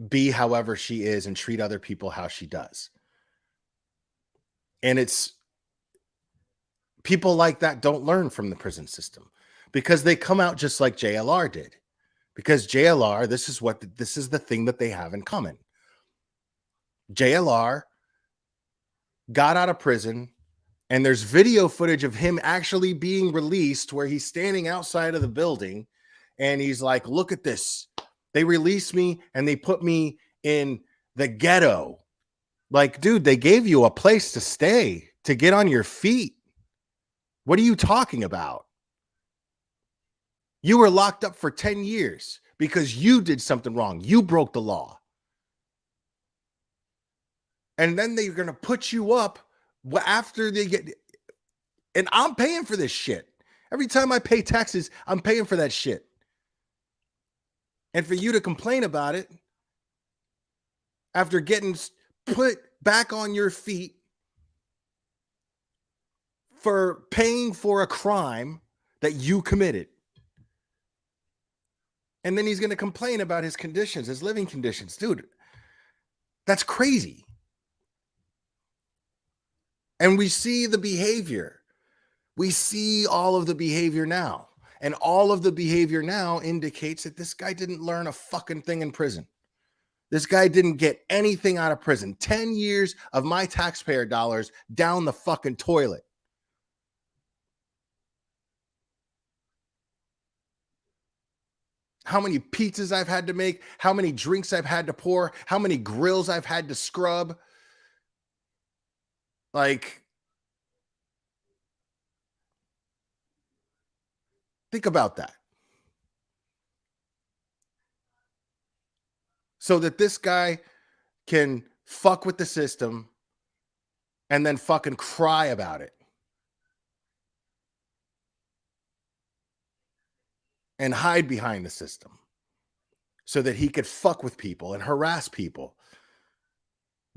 be however she is and treat other people how she does. And it's people like that don't learn from the prison system because they come out just like JLR did. Because JLR, this is the thing that they have in common. JLR got out of prison, and there's video footage of him actually being released where he's standing outside of the building and he's like, look at this. They released me and they put me in the ghetto. Like, dude, they gave you a place to stay, to get on your feet. What are you talking about? You were locked up for 10 years because you did something wrong. You broke the law. And then they're going to put you up after they get, and I'm paying for this shit. Every time I pay taxes, I'm paying for that shit. And for you to complain about it after getting put back on your feet for paying for a crime that you committed. And then he's going to complain about his conditions, his living conditions. Dude, that's crazy. And we see the behavior. We see all of the behavior now. And all of the behavior now indicates that this guy didn't learn a fucking thing in prison. This guy didn't get anything out of prison. 10 years of my taxpayer dollars down the fucking toilet. How many pizzas I've had to make, how many drinks I've had to pour, how many grills I've had to scrub. Like, think about that. So that this guy can fuck with the system and then fucking cry about it. And hide behind the system so that he could fuck with people and harass people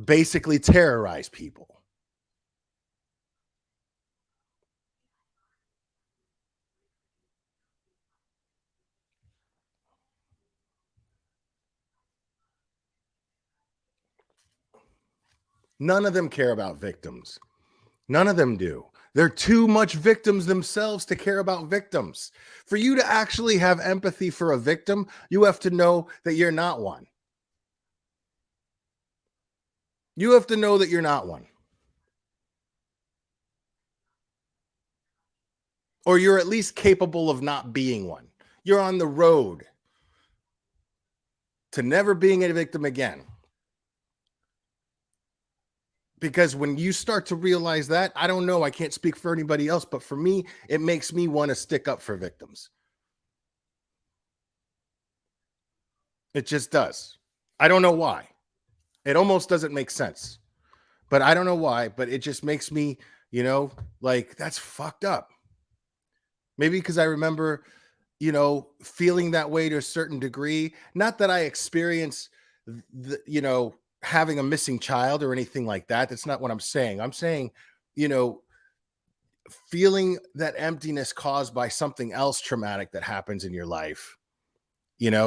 basically terrorize people. None of them care about victims. None of them do. They're too much victims themselves to care about victims. For you to actually have empathy for a victim, you have to know that you're not one. You have to know that you're not one. Or you're at least capable of not being one. You're on the road to never being a victim again. Because when you start to realize that, I don't know, I can't speak for anybody else, but for me, it makes me want to stick up for victims. It just does. I don't know why. It almost doesn't make sense, but I don't know why, but it just makes me, like, that's fucked up. Maybe because I remember, feeling that way to a certain degree. Not that I experience, having a missing child or anything like that. That's not what I'm saying. I'm saying, feeling that emptiness caused by something else traumatic that happens in your life, and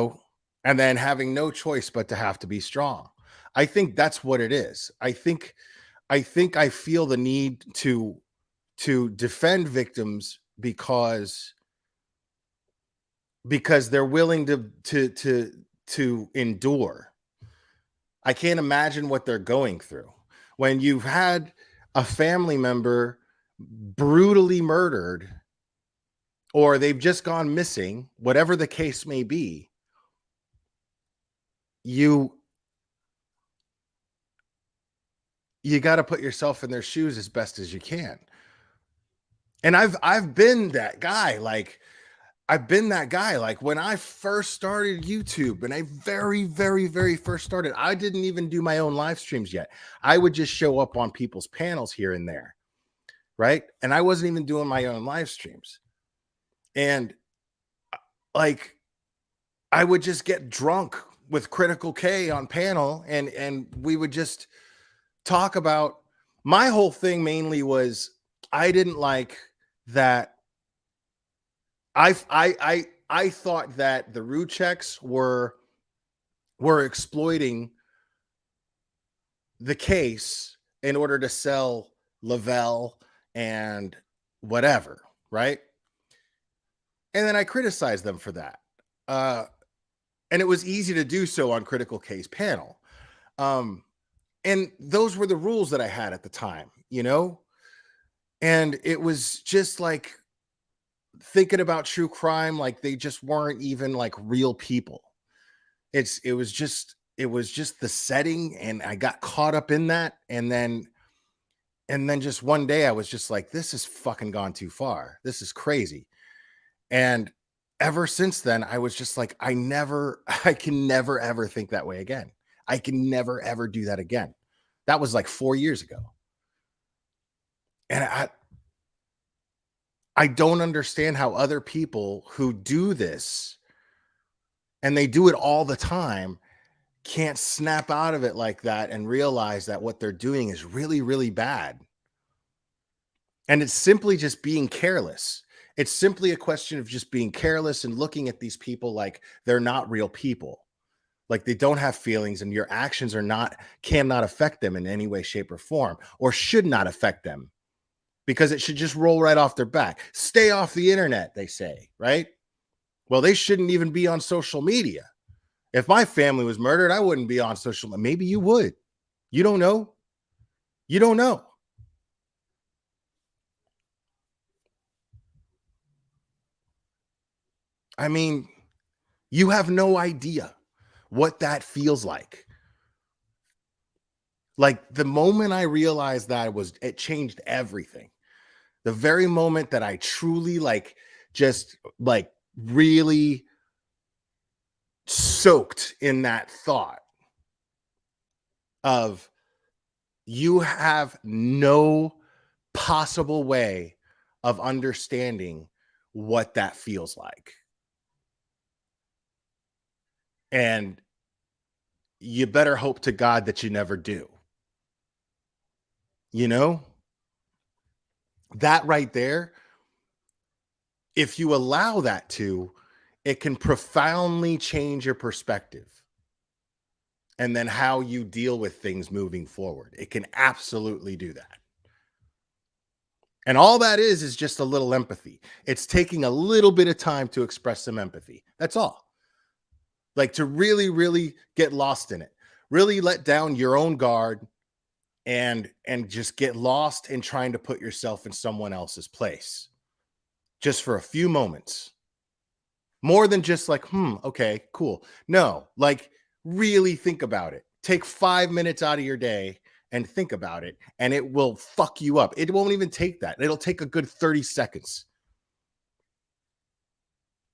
then having no choice but to have to be strong. I think that's what it is. I think I feel the need to defend victims because they're willing to endure. I can't imagine what they're going through when you've had a family member brutally murdered, or they've just gone missing, whatever the case may be. You got to put yourself in their shoes as best as you can. And I've been that guy. Like, when I first started YouTube, and I very, very, very first started, I didn't even do my own live streams yet. I would just show up on people's panels here and there, right? And I wasn't even doing my own live streams. And like, I would just get drunk with Critical K on panel, and we would just talk about, my whole thing mainly was, I didn't like that. I thought that the root checks were exploiting the case in order to sell Lavelle and whatever, right? And then I criticized them for that. And it was easy to do so on Critical K's panel. And those were the rules that I had at the time, and it was just like thinking about true crime, like they just weren't even like real people. It was just the setting, and I got caught up in that. And then just one day I was just like, this is fucking gone too far. This is crazy. And ever since then, I was just like, I can never ever think that way again. I can never ever do that again. That was like 4 years ago. And I don't understand how other people who do this, and they do it all the time, can't snap out of it like that and realize that what they're doing is really, really bad. And it's simply just being careless. It's simply a question of just being careless and looking at these people like they're not real people. Like they don't have feelings, and your actions cannot affect them in any way, shape, or form, or should not affect them, because it should just roll right off their back. Stay off the internet, they say, right? Well, they shouldn't even be on social media. If my family was murdered, I wouldn't be on social media. Maybe you would. You don't know. You don't know. I mean, you have no idea what that feels like. Like the moment I realized that, it changed everything. The very moment that I truly really soaked in that thought of, you have no possible way of understanding what that feels like. And you better hope to God that you never do. You know, that right there, if you allow that to, it can profoundly change your perspective and then how you deal with things moving forward. It can absolutely do that. And all that is just a little empathy. It's taking a little bit of time to express some empathy. That's all. Like to really, really get lost in it, really let down your own guard and just get lost in trying to put yourself in someone else's place just for a few moments. More than just like, okay, cool. No, like really think about it. Take 5 minutes out of your day and think about it, and it will fuck you up. It won't even take that. It'll take a good 30 seconds.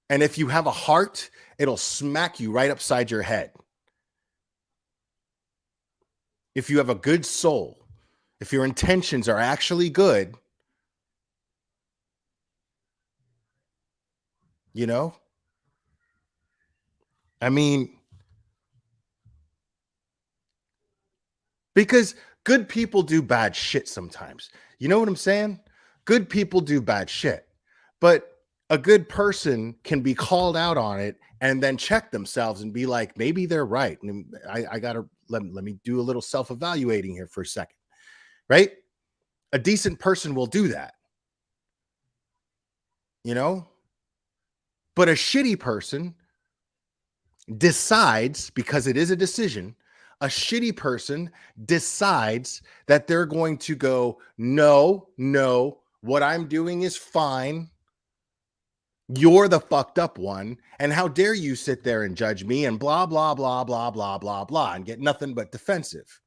And if you have a heart, it'll smack you right upside your head. If you have a good soul, if your intentions are actually good, you know, I mean, because good people do bad shit sometimes. You know what I'm saying? Good people do bad shit. But a good person can be called out on it and then check themselves and be like, maybe they're right. And I got to let me do a little self-evaluating here for a second, right? A decent person will do that, you know? But a shitty person decides, because it is a decision, a shitty person decides that they're going to go, no, what I'm doing is fine. You're the fucked up one. And how dare you sit there and judge me and blah, blah, blah, blah, blah, blah, blah, and get nothing but defensive.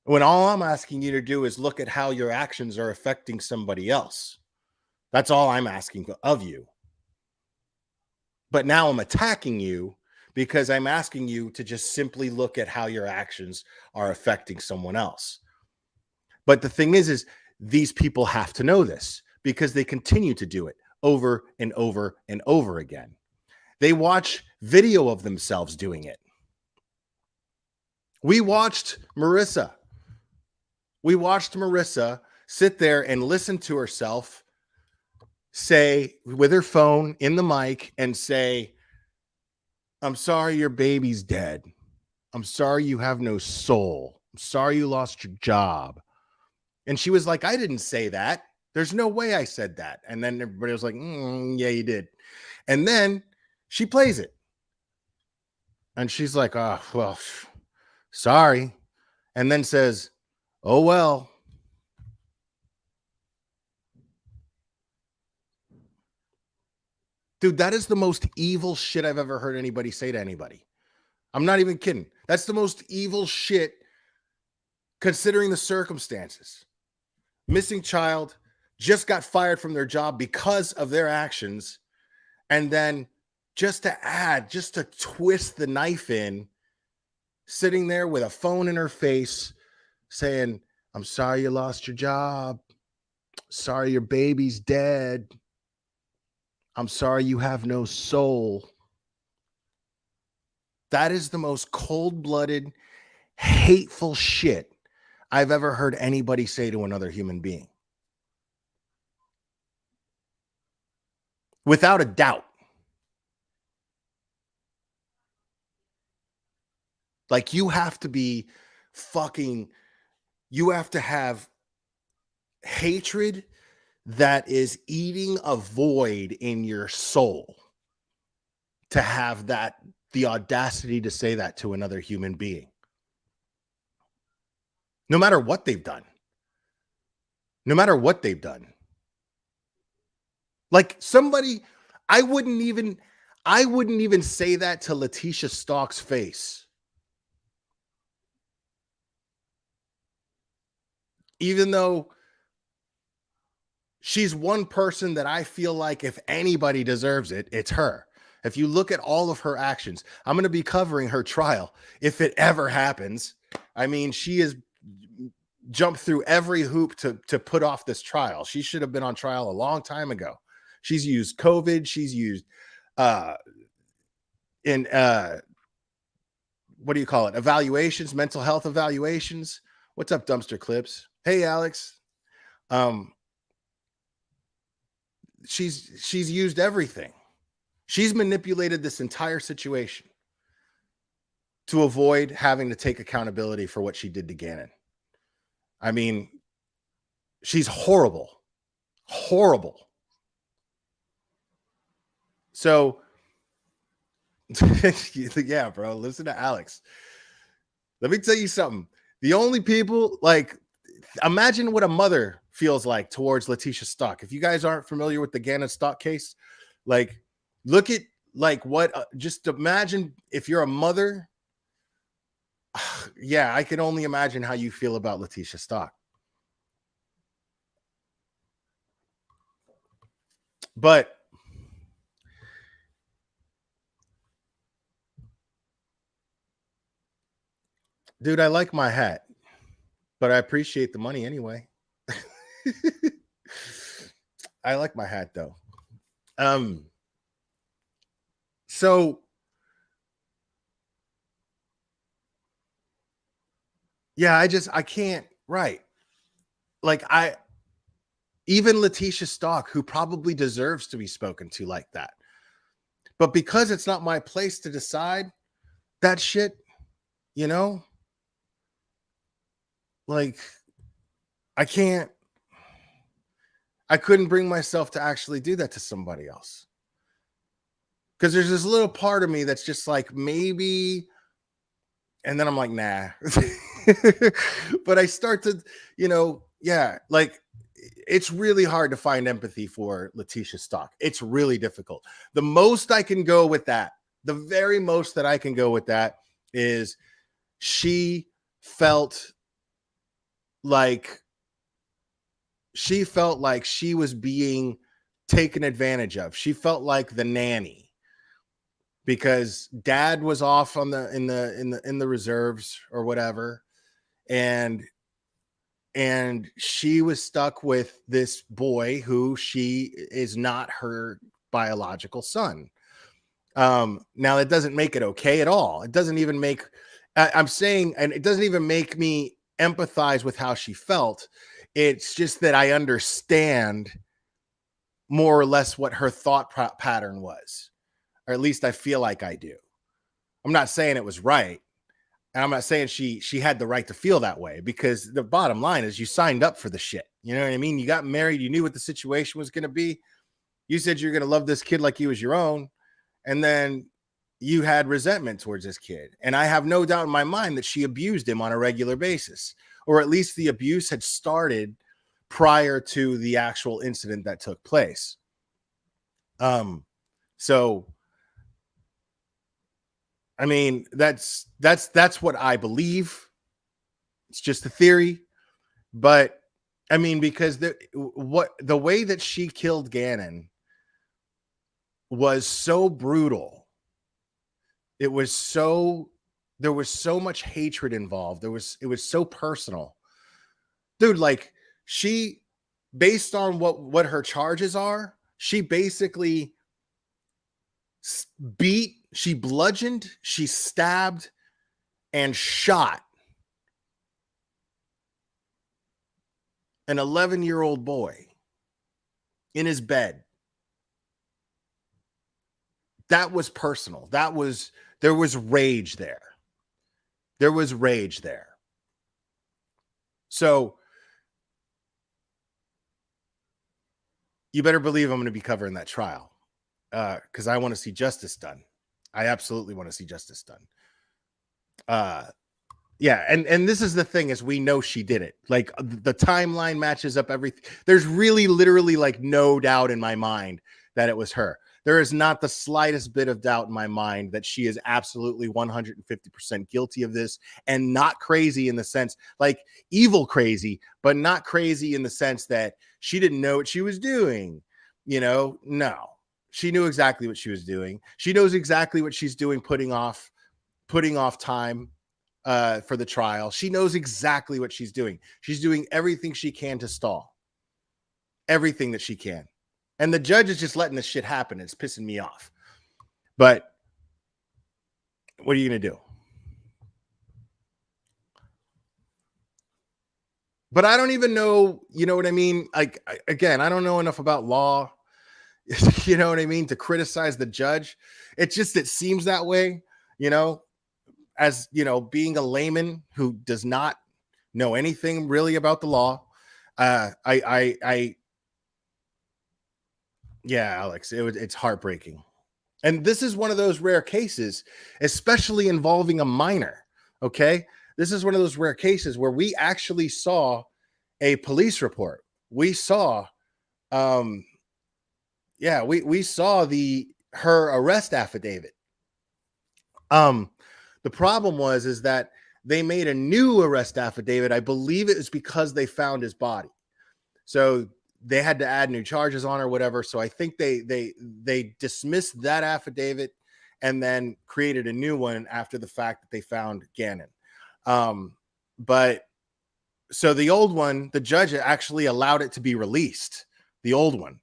When all I'm asking you to do is look at how your actions are affecting somebody else. That's all I'm asking of you. But now I'm attacking you because I'm asking you to just simply look at how your actions are affecting someone else. But the thing is these people have to know this because they continue to do it over and over and over again. They watch video of themselves doing it. We watched Marissa sit there and listen to herself say with her phone in the mic and say, I'm sorry your baby's dead. I'm sorry you have no soul. I'm sorry you lost your job. And she was like, I didn't say that. There's no way I said that. And then everybody was like, yeah, you did. And then she plays it. And she's like, oh, well, sorry. And then says, oh, well. Dude, that is the most evil shit I've ever heard anybody say to anybody. I'm not even kidding. That's the most evil shit considering the circumstances. Missing child, just got fired from their job because of their actions. And then just to twist the knife in, sitting there with a phone in her face saying, I'm sorry you lost your job. Sorry your baby's dead. I'm sorry you have no soul. That is the most cold-blooded, hateful shit I've ever heard anybody say to another human being. Without a doubt. Like you have to have hatred that is eating a void in your soul to have the audacity to say that to another human being. No matter what they've done. Like somebody, I wouldn't even say that to Leticia Stauch's face. Even though she's one person that I feel like if anybody deserves it, it's her. If you look at all of her actions, I'm going to be covering her trial if it ever happens. I mean, she has jumped through every hoop to put off this trial. She should have been on trial a long time ago. She's used COVID. She's used what do you call it? Evaluations, mental health evaluations, What's up, Dumpster Clips? Hey, Alex. She's used everything. She's manipulated this entire situation to avoid having to take accountability for what she did to Gannon. I mean, she's horrible. Horrible. So, yeah, bro, listen to Alex. Let me tell you something. The only people, like, imagine what a mother feels like towards Leticia Stauch. If you guys aren't familiar with the Gannon Stauch case, like, look at, like, what, just imagine if you're a mother. Yeah, I can only imagine how you feel about Leticia Stauch. But dude, I like my hat, but I appreciate the money anyway. I like my hat though. So yeah, I can't, right. Like even Leticia Stauch, who probably deserves to be spoken to like that. But because it's not my place to decide that shit, you know, like I couldn't bring myself to actually do that to somebody else. Because there's this little part of me that's just like, maybe, and then I'm like, nah. But I start to, yeah, like it's really hard to find empathy for Leticia Stauch. It's really difficult. The most I can go with that, the very most that I can go with that is she felt like she was being taken advantage of. She felt like the nanny because dad was off on in the reserves or whatever, and she was stuck with this boy who she is not her biological son. Now that doesn't make it okay at all. It doesn't even make, I'm saying, and it doesn't even make me empathize with how she felt. It's just that I understand more or less what her thought pattern was, or at least I feel like I do. I'm not saying it was right. And I'm not saying she had the right to feel that way, because the bottom line is you signed up for the shit. You know what I mean? You got married. You knew what the situation was going to be. You said you're going to love this kid like he was your own. And then you had resentment towards this kid. And I have no doubt in my mind that she abused him on a regular basis, or at least the abuse had started prior to the actual incident that took place. So I mean, that's what I believe. It's just a theory, but I mean, because the way that she killed Gannon was so brutal. It was so, there was so much hatred involved. It was so personal, dude. Like, she, based on what her charges are, she basically beat, she bludgeoned, she stabbed, and shot an 11-year-old boy in his bed. That was personal. There was rage there. There was rage there. So you better believe I'm going to be covering that trial, because I want to see justice done. I absolutely want to see justice done. Yeah, and this is the thing, is we know she did it. Like, the timeline matches up everything. There's really literally like no doubt in my mind that it was her. There is not the slightest bit of doubt in my mind that she is absolutely 150% guilty of this, and not crazy in the sense, like evil crazy, but not crazy in the sense that she didn't know what she was doing. No, she knew exactly what she was doing. She knows exactly what she's doing, putting off time for the trial. She knows exactly what she's doing. She's doing everything she can to stall. Everything that she can. And the judge is just letting this shit happen. It's pissing me off. But what are you going to do? But I don't even know, you know what I mean? Like, again, I don't know enough about law, you know what I mean, to criticize the judge. It seems that way, you know, as, you know, being a layman who does not know anything really about the law. Yeah, Alex, it's heartbreaking. And this is one of those rare cases, especially involving a minor. Okay. This is one of those rare cases where we actually saw a police report. We saw, we saw her arrest affidavit. The problem is that they made a new arrest affidavit. I believe it was because they found his body. So they had to add new charges on or whatever. So I think they dismissed that affidavit and then created a new one after the fact that they found Gannon. But so the old one, the judge actually allowed it to be released, the old one.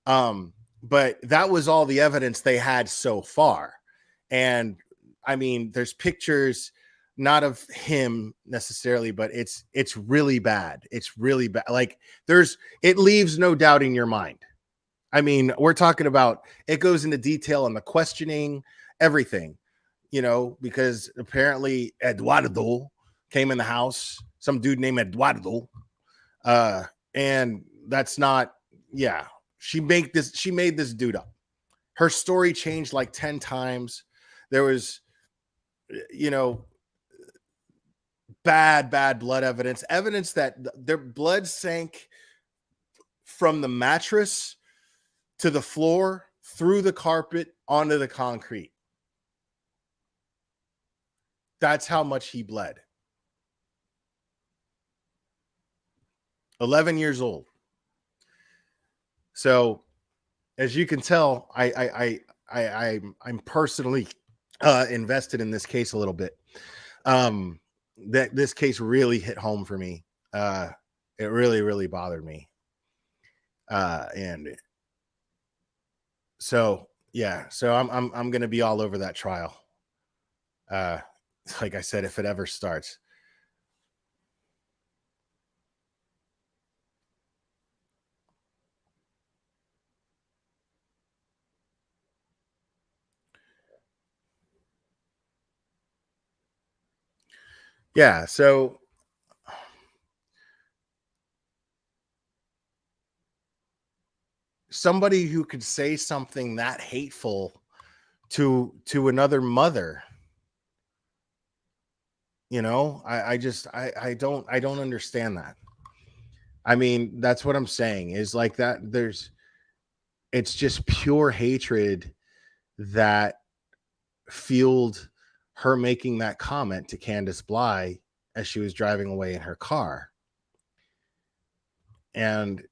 But that was all the evidence they had so far. And I mean, there's pictures, not of him necessarily, but it's really bad. It's really bad. Like it leaves no doubt in your mind. I mean, we're talking about, it goes into detail on the questioning, everything, you know, because apparently Eduardo came in the house, some dude named Eduardo. And that's not, yeah, she made this dude up. Her story changed like 10 times. There was, you know, bad blood evidence that their blood sank from the mattress to the floor, through the carpet, onto the concrete. That's how much he bled. 11 years old. So, as you can tell, I'm personally invested in this case a little bit. That this case really hit home for me. It really bothered me. And so yeah, so I'm gonna be all over that trial. Like I said, if it ever starts. Yeah, so somebody who could say something that hateful to another mother, you know, I don't understand that. I mean, that's what I'm saying, is like that it's just pure hatred that fueled her making that comment to Candace Bly as she was driving away in her car. And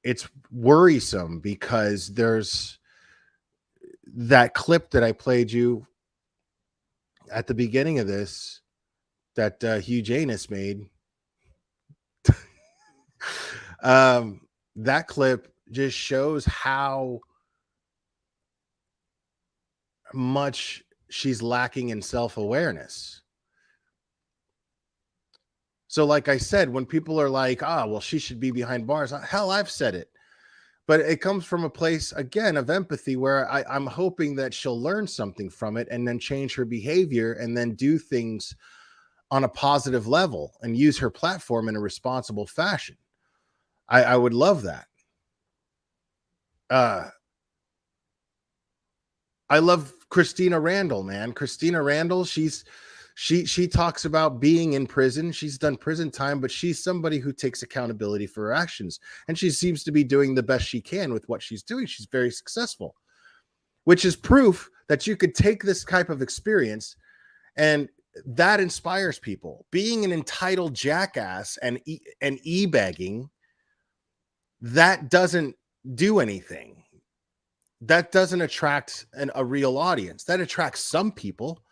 it's worrisome because there's that clip that I played you at the beginning of this that Hugh Janus made. That clip just shows how much she's lacking in self-awareness. So like I said, when people are like, well, she should be behind bars, hell, I've said it. But it comes from a place, again, of empathy, where I'm hoping that she'll learn something from it and then change her behavior and then do things on a positive level and use her platform in a responsible fashion. I would love that. I love Christina Randall, man. Christina Randall, she talks about being in prison. She's done prison time, but she's somebody who takes accountability for her actions. And she seems to be doing the best she can with what she's doing. She's very successful, which is proof that you could take this type of experience and that inspires people. Being an entitled jackass and e-bagging, that doesn't do anything. That doesn't attract a real audience. That attracts some people.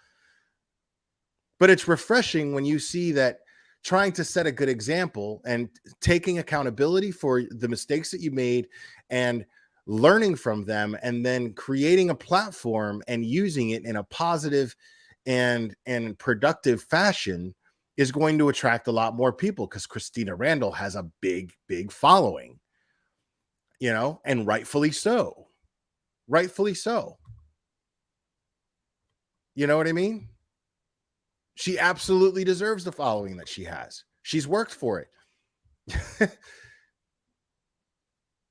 But it's refreshing when you see that trying to set a good example and taking accountability for the mistakes that you made and learning from them, and then creating a platform and using it in a positive and productive fashion is going to attract a lot more people because Christina Randall has a big, big following, you know, and rightfully so. Rightfully so. You know what I mean? She absolutely deserves the following that she has. She's worked for it.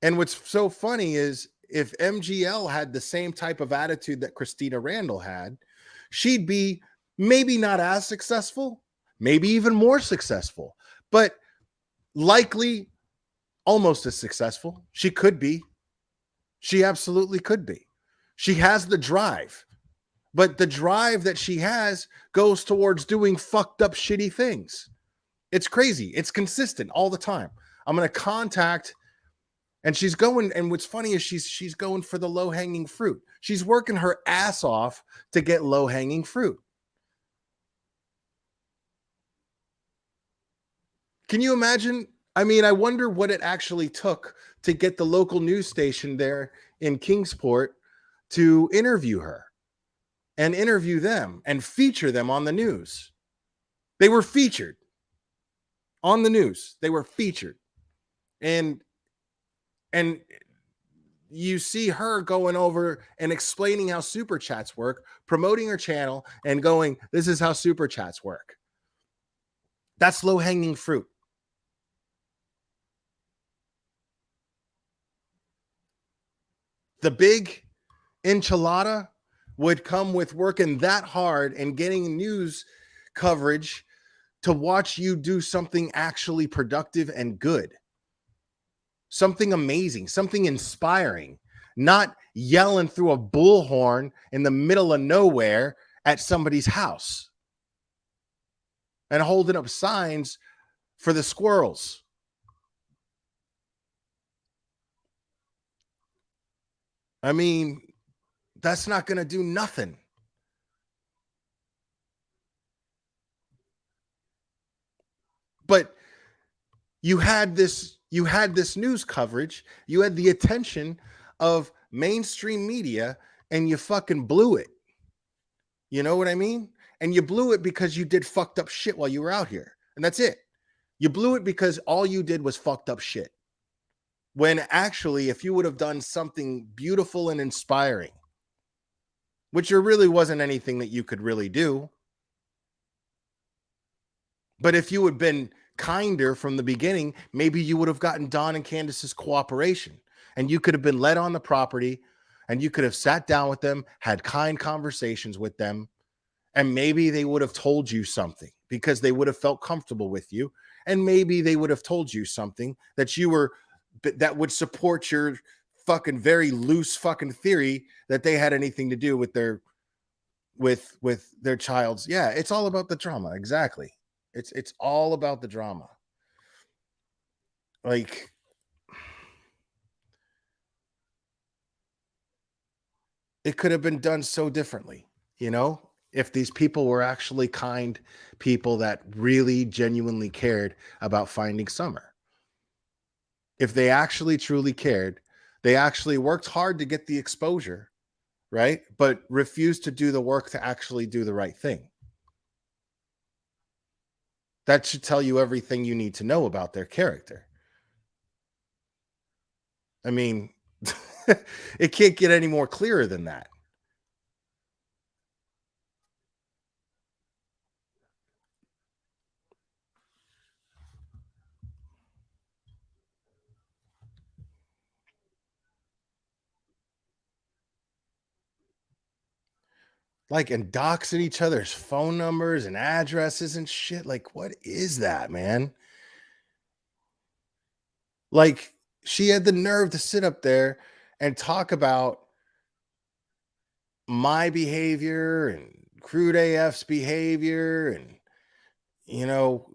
And what's so funny is if MGL had the same type of attitude that Christina Randall had, she'd be maybe not as successful, maybe even more successful, but likely almost as successful. She could be. She absolutely could be. She has the drive, but the drive that she has goes towards doing fucked up, shitty things. It's crazy. It's consistent all the time. I'm going to contact, and she's going, and what's funny is she's going for the low-hanging fruit. She's working her ass off to get low-hanging fruit. Can you imagine? I mean, I wonder what it actually took to get the local news station there in Kingsport to interview her and interview them and feature them on the news. They were featured on the news. They were featured. And you see her going over and explaining how super chats work, promoting her channel and going, this is how super chats work. That's low-hanging fruit. The big enchilada would come with working that hard and getting news coverage to watch you do something actually productive and good. Something amazing, something inspiring, not yelling through a bullhorn in the middle of nowhere at somebody's house and holding up signs for the squirrels. I mean, that's not going to do nothing. But you had this news coverage, you had the attention of mainstream media, and you fucking blew it. You know what I mean? And you blew it because you did fucked up shit while you were out here. And that's it. You blew it because all you did was fucked up shit. When actually, if you would have done something beautiful and inspiring, which there really wasn't anything that you could really do, but if you had been kinder from the beginning, maybe you would have gotten Don and Candace's cooperation, and you could have been let on the property, and you could have sat down with them, had kind conversations with them, and maybe they would have told you something because they would have felt comfortable with you, and maybe they would have told you something that would support your fucking very loose fucking theory that they had anything to do with their child's. Yeah, it's all about the drama. Exactly. It's all about the drama. Like, it could have been done so differently, you know, if these people were actually kind people that really genuinely cared about finding Summer. If they actually truly cared, they actually worked hard to get the exposure, right? But refused to do the work to actually do the right thing. That should tell you everything you need to know about their character. I mean, it can't get any more clearer than that. Like, and doxing each other's phone numbers and addresses and shit. Like, what is that, man? Like, she had the nerve to sit up there and talk about my behavior and Crude AF's behavior, and, you know,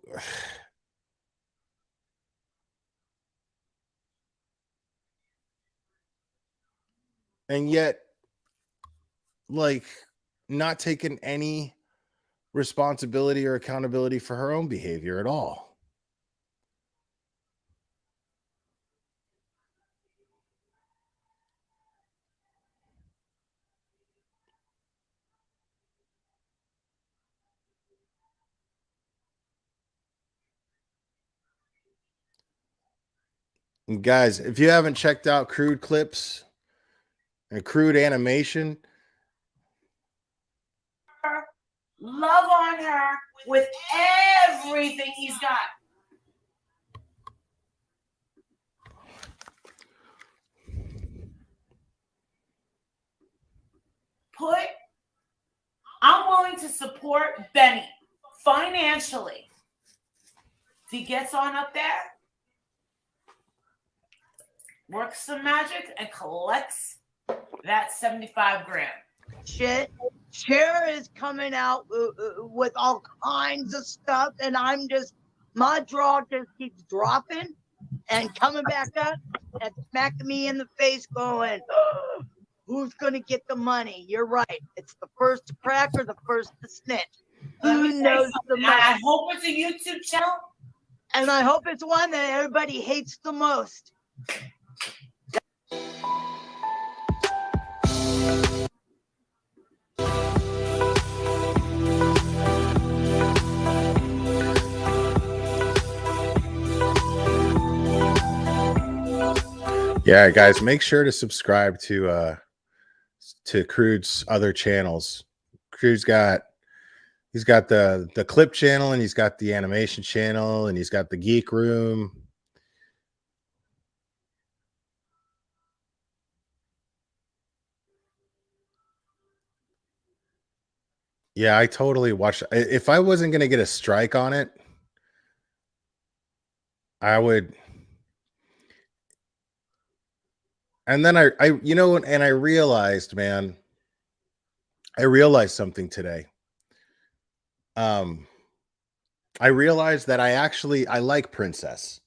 and yet, like, not taking any responsibility or accountability for her own behavior at all. And guys, if you haven't checked out Crude Clips and Crude Animation, love on her with everything he's got. I'm willing to support Benny financially. If he gets on up there, works some magic, and collects that 75 grand. Shit. Cher is coming out with all kinds of stuff, and my draw just keeps dropping and coming back up and smacking me in the face going, oh, who's going to get the money? You're right. It's the first to crack or the first to snitch. Who knows the most? I hope it's a YouTube channel. And I hope it's one that everybody hates the most. yeah, guys, make sure to subscribe to Crude's other channels. Crude's he's got the clip channel, and he's got the animation channel, and he's got the geek room. Yeah, I totally watched. If I wasn't gonna get a strike on it, I would. And then I and I realized, man, I realized something today. I realized that I like Princess.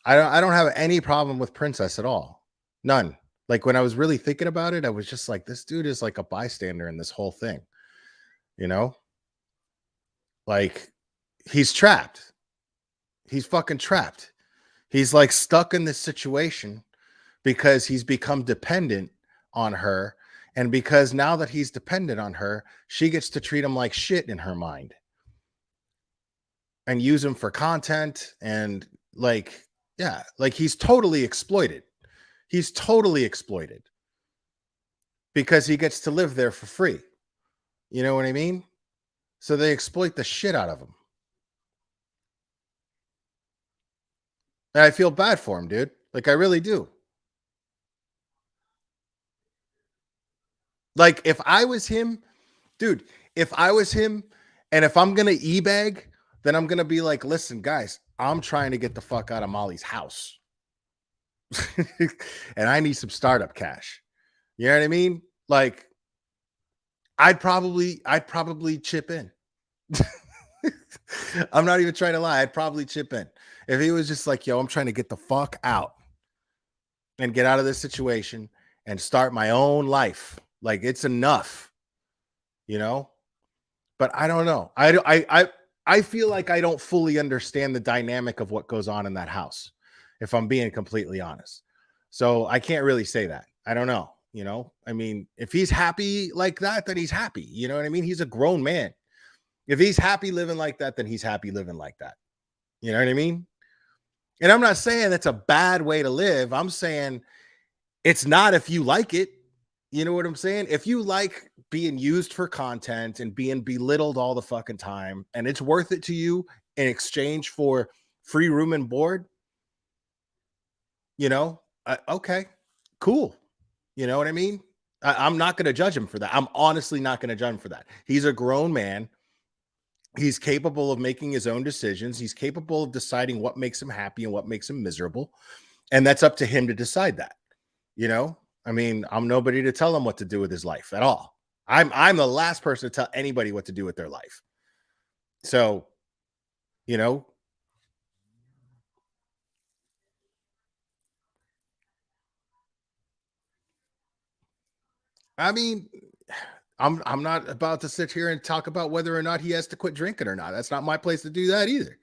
I don't have any problem with Princess at all. None. Like, when I was really thinking about it, I was just like, this dude is like a bystander in this whole thing. You know? Like, he's trapped. He's fucking trapped. He's like stuck in this situation because he's become dependent on her. And because now that he's dependent on her, she gets to treat him like shit in her mind and use him for content. And like, yeah, like he's totally exploited. He's totally exploited because he gets to live there for free. You know what I mean? So they exploit the shit out of him. And I feel bad for him, dude. Like, I really do. Like, if I was him, dude, if I was him, and if I'm going to e-bag, then I'm going to be like, listen, guys, I'm trying to get the fuck out of Molly's house. And I need some startup cash. You know what I mean? Like, I'd probably chip in. I'm not even trying to lie. I'd probably chip in. If he was just like, yo, I'm trying to get the fuck out and get out of this situation and start my own life. Like, it's enough, you know? But I don't know. I feel like I don't fully understand the dynamic of what goes on in that house, if I'm being completely honest. So I can't really say that. I don't know. You know, I mean, if he's happy like that, then he's happy. You know what I mean? He's a grown man. If he's happy living like that, then he's happy living like that. You know what I mean? And I'm not saying that's a bad way to live. I'm saying it's not if you like it. You know what I'm saying? If you like being used for content and being belittled all the fucking time, and it's worth it to you in exchange for free room and board, you know, okay, cool. You know what I mean? I'm not going to judge him for that. I'm honestly not going to judge him for that. He's a grown man. He's capable of making his own decisions. He's capable of deciding what makes him happy and what makes him miserable. And that's up to him to decide that. You know, I mean, I'm nobody to tell him what to do with his life at all. I'm the last person to tell anybody what to do with their life. So, you know, I mean, I'm not about to sit here and talk about whether or not he has to quit drinking or not. That's not my place to do that either.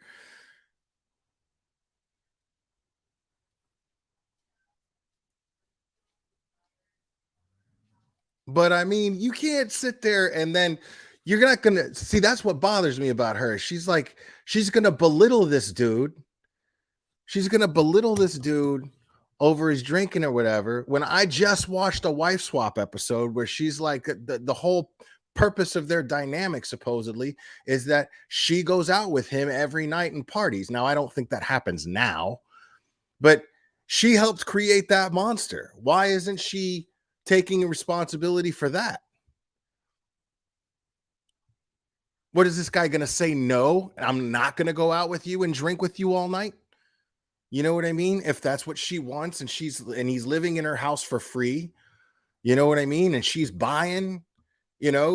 But I mean, you can't sit there and then you're not going to see. That's what bothers me about her. She's like, she's going to belittle this dude She's going to belittle this dude over his drinking or whatever. When I just watched a wife swap episode where she's like, the whole purpose of their dynamic supposedly is that she goes out with him every night and parties. Now, I don't think that happens now, but she helped create that monster. Why isn't she taking responsibility for that? What is this guy going to say? No, I'm not going to go out with you and drink with you all night. You know what I mean? If that's what she wants and he's living in her house for free, you know what I mean? And she's buying,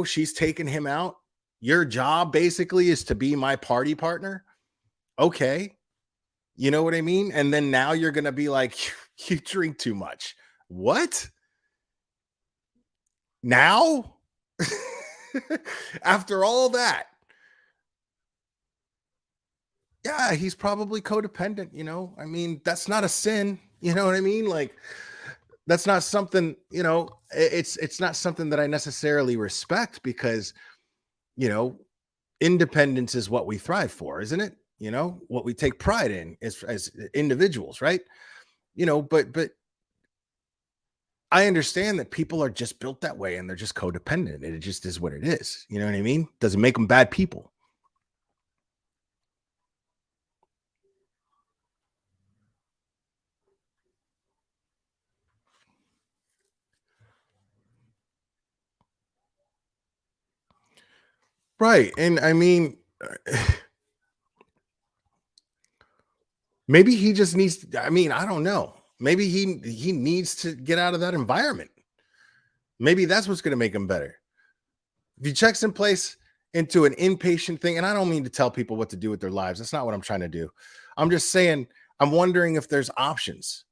she's taking him out. Your job basically is to be my party partner. Okay. You know what I mean? And then now you're going to be like, you drink too much. What? Now? After all that? Yeah, he's probably codependent, I mean, that's not a sin. You know what I mean? Like, that's not something, it's not something that I necessarily respect because, independence is what we thrive for, isn't it? What we take pride in as individuals, right? But I understand that people are just built that way and they're just codependent. It just is what it is. You know what I mean? Doesn't make them bad people. Right. And I mean, maybe he just needs, I don't know. Maybe he needs to get out of that environment. Maybe that's what's going to make him better. If he checks in place into an inpatient thing, and I don't mean to tell people what to do with their lives. That's not what I'm trying to do. I'm just saying, I'm wondering if there's options,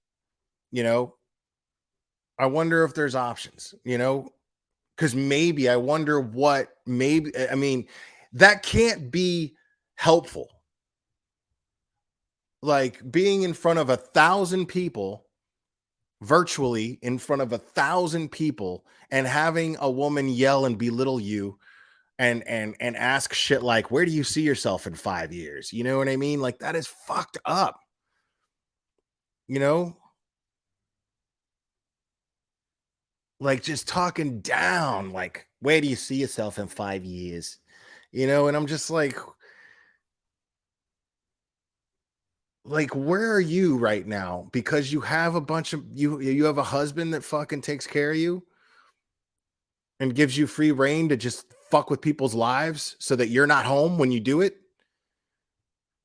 I wonder if there's options, because maybe I wonder that can't be helpful. Like being in front of 1,000 people, virtually in front of 1,000 people, and having a woman yell and belittle you and ask shit like, where do you see yourself in 5 years? You know what I mean? Like, that is fucked up. Like just talking down, like, where do you see yourself in 5 years? And I'm just like, where are you right now? Because you have a bunch of you have a husband that fucking takes care of you and gives you free reign to just fuck with people's lives so that you're not home when you do it.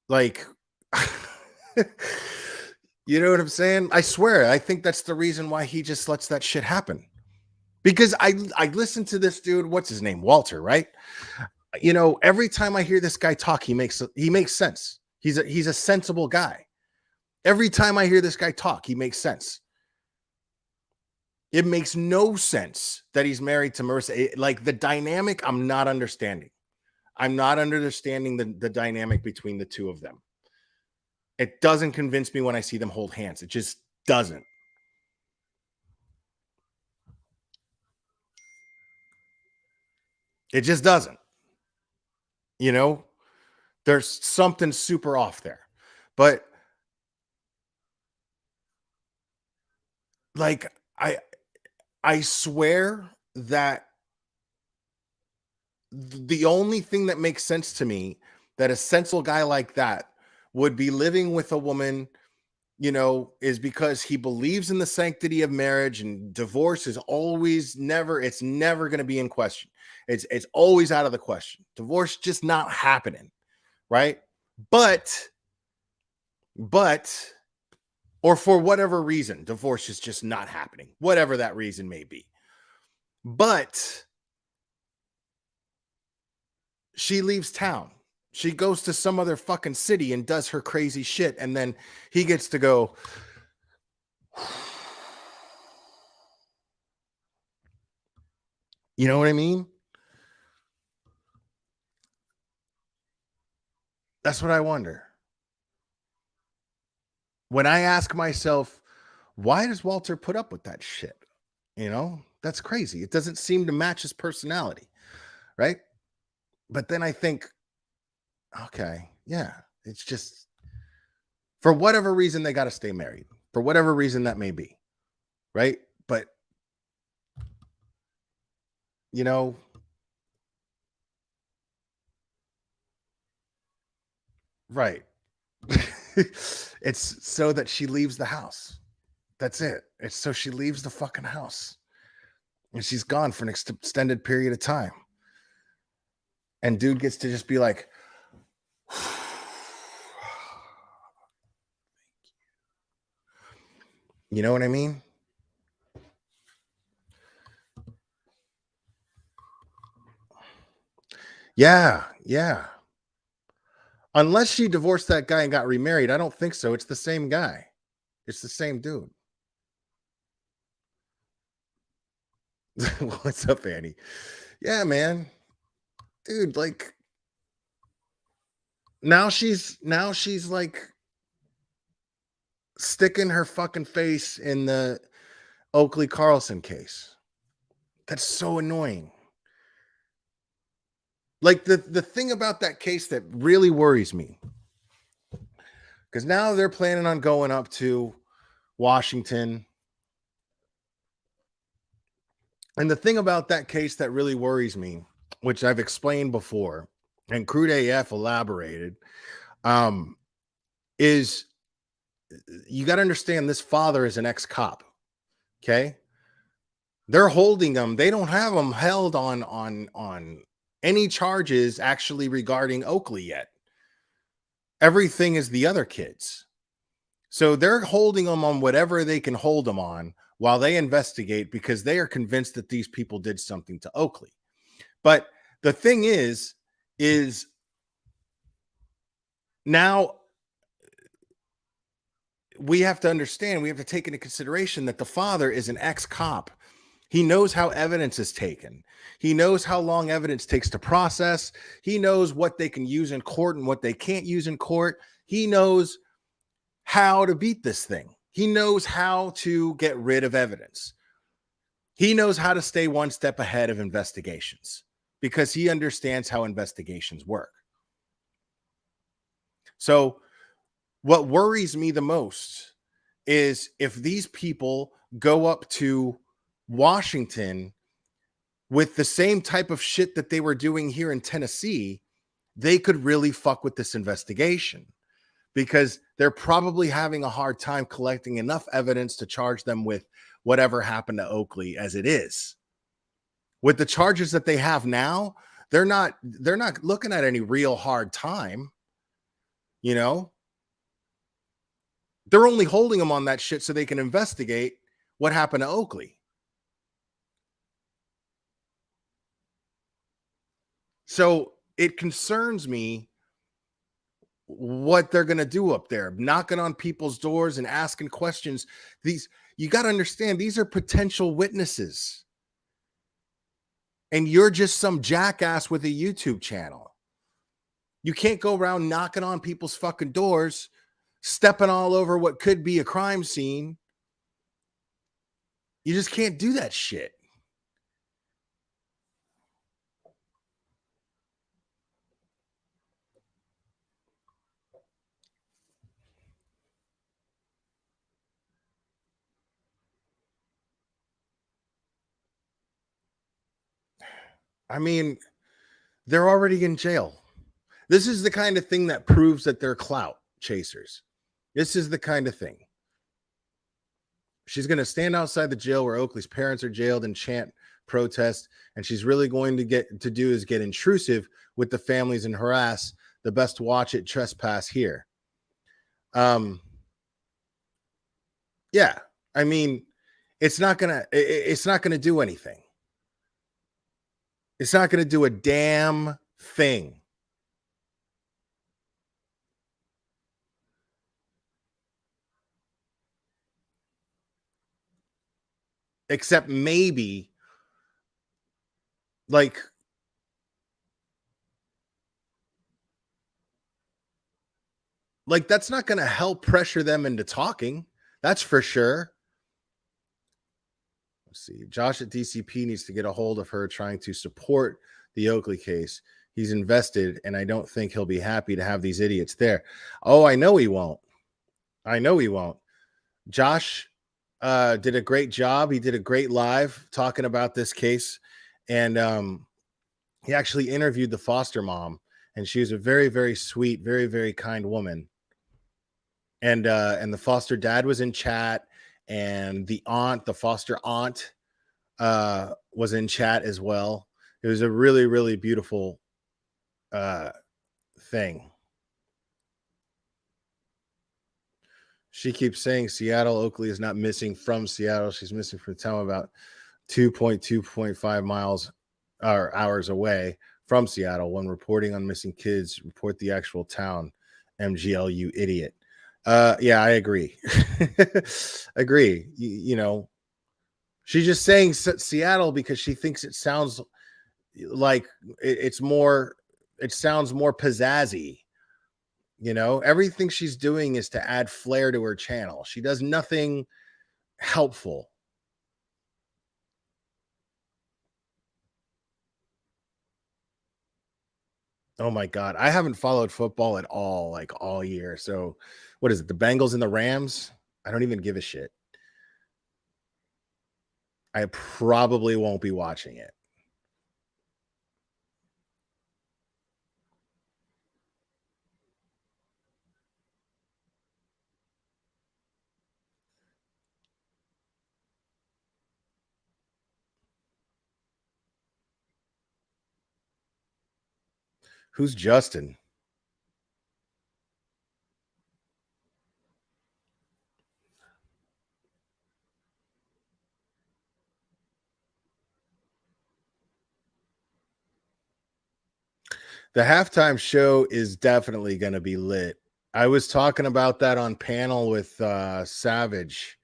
Like, you know what I'm saying? I swear, I think that's the reason why he just lets that shit happen. Because I listen to this dude, what's his name? Walter, right? Every time I hear this guy talk, he makes sense. He's a sensible guy. Every time I hear this guy talk, he makes sense. It makes no sense that he's married to Marissa. Like the dynamic, I'm not understanding. I'm not understanding the dynamic between the two of them. It doesn't convince me when I see them hold hands. It just doesn't. It just doesn't. There's something super off there. But like, I swear that the only thing that makes sense to me that a sensible guy like that would be living with a woman, is because he believes in the sanctity of marriage, and divorce is always it's never going to be in question. It's always out of the question. Divorce just not happening, right? But or for whatever reason, divorce is just not happening, whatever that reason may be. But she leaves town. She goes to some other fucking city and does her crazy shit. And then he gets to go, you know what I mean? That's what I wonder. When I ask myself, why does Walter put up with that shit? That's crazy. It doesn't seem to match his personality, right? But then I think, okay, yeah, it's just For whatever reason, they got to stay married. For whatever reason that may be. Right? But, you know, right. It's so that she leaves the house. That's it. It's so she leaves the fucking house. And she's gone for an extended period of time. And dude gets to just be like, you know what I mean? Yeah, yeah. Unless she divorced that guy and got remarried, I don't think so. It's the same guy. It's the same dude. What's up, Annie? Yeah, man. Dude, like now she's like sticking her fucking face in the Oakley Carlson case. That's so annoying. Like the thing about that case that really worries me, because now they're planning on going up to Washington. And the thing about that case that really worries me, which I've explained before, and Crude AF elaborated, is you got to understand this father is an ex-cop. Okay. They're holding them. They don't have them held on any charges actually regarding Oakley yet. Everything is the other kids. So they're holding them on whatever they can hold them on while they investigate, because they are convinced that these people did something to Oakley. But the thing is now we have to understand, we have to take into consideration that the father is an ex-cop. He knows how evidence is taken. He knows how long evidence takes to process. He knows what they can use in court and what they can't use in court. He knows how to beat this thing. He knows how to get rid of evidence. He knows how to stay one step ahead of investigations because he understands how investigations work. So what worries me the most is if these people go up to Washington with the same type of shit that they were doing here in Tennessee, they could really fuck with this investigation, because they're probably having a hard time collecting enough evidence to charge them with whatever happened to Oakley as it is. With the charges that they have now, they're not looking at any real hard time. You know, they're only holding them on that shit so they can investigate what happened to Oakley. So it concerns me what they're going to do up there, knocking on people's doors and asking questions. These, you got to understand, these are potential witnesses. And you're just some jackass with a YouTube channel. You can't go around knocking on people's fucking doors, stepping all over what could be a crime scene. You just can't do that shit. I mean, they're already in jail. This is the kind of thing that proves that they're clout chasers. This is the kind of thing. She's going to stand outside the jail where Oakley's parents are jailed and chant protest. And she's really going to get intrusive with the families and harass the best watch it trespass here. Yeah, I mean, it's not going to do anything. It's not going to do a damn thing. Except maybe like that's not going to help pressure them into talking. That's for sure. Let's see. Josh at DCP needs to get a hold of her trying to support the Oakley case. He's invested, and I don't think he'll be happy to have these idiots there. Oh, I know he won't. I know he won't. Josh did a great job. He did a great live talking about this case. And he actually interviewed the foster mom. And she was a very, very sweet, very, very kind woman. And the foster dad was in chat. And the foster aunt, was in chat as well. It was a really, really beautiful thing. She keeps saying Seattle Oakley is not missing from Seattle. She's missing from the town about 2.5 miles or hours away from Seattle. When reporting on missing kids, report the actual town. MGL, you idiot. Yeah, I agree. Agree. You know, she's just saying Seattle because she thinks it sounds like it sounds more pizzazzy. You know, everything she's doing is to add flair to her channel. She does nothing helpful. Oh my God. I haven't followed football at all, like all year. So what is it? The Bengals and the Rams? I don't even give a shit. I probably won't be watching it. Who's Justin? The halftime show is definitely going to be lit. I was talking about that on panel with Savage.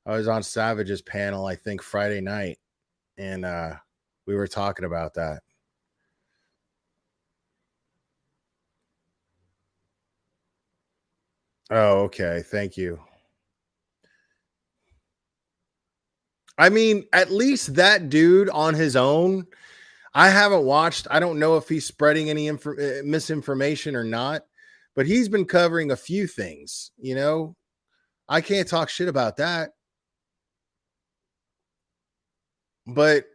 I was on Savage's panel, I think Friday night, and we were talking about that. Oh, okay. Thank you. I mean, at least that dude on his own, I haven't watched. I don't know if he's spreading any misinformation or not, but he's been covering a few things. You know, I can't talk shit about that. But,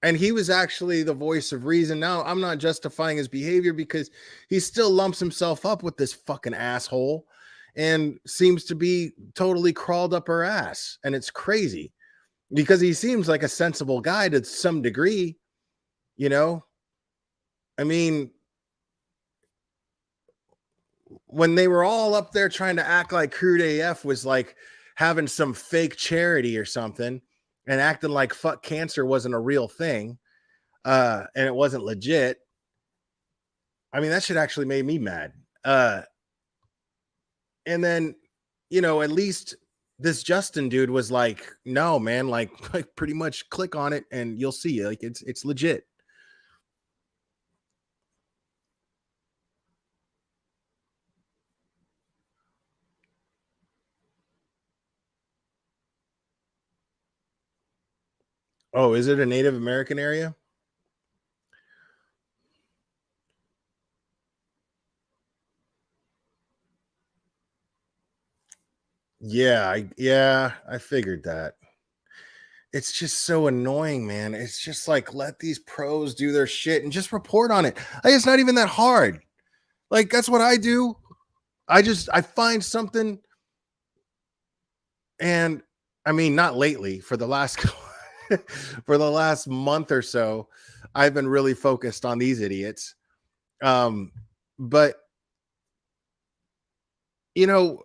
and he was actually the voice of reason. Now, I'm not justifying his behavior because he still lumps himself up with this fucking asshole and seems to be totally crawled up her ass. And it's crazy because he seems like a sensible guy to some degree, you know? I mean, when they were all up there trying to act like Crude AF was like having some fake charity or something and acting like fuck cancer wasn't a real thing, and it wasn't legit. I mean, that shit actually made me mad. And then, you know, at least this Justin dude was like, no, man, like pretty much click on it and you'll see, like it's legit. Oh, is it a Native American area? Yeah, I figured that. It's just so annoying, man. It's just like let these pros do their shit and just report on it. Like, it's not even that hard. Like that's what I do. I find something, and I mean not lately, for the last for the last month or so, I've been really focused on these idiots. But you know,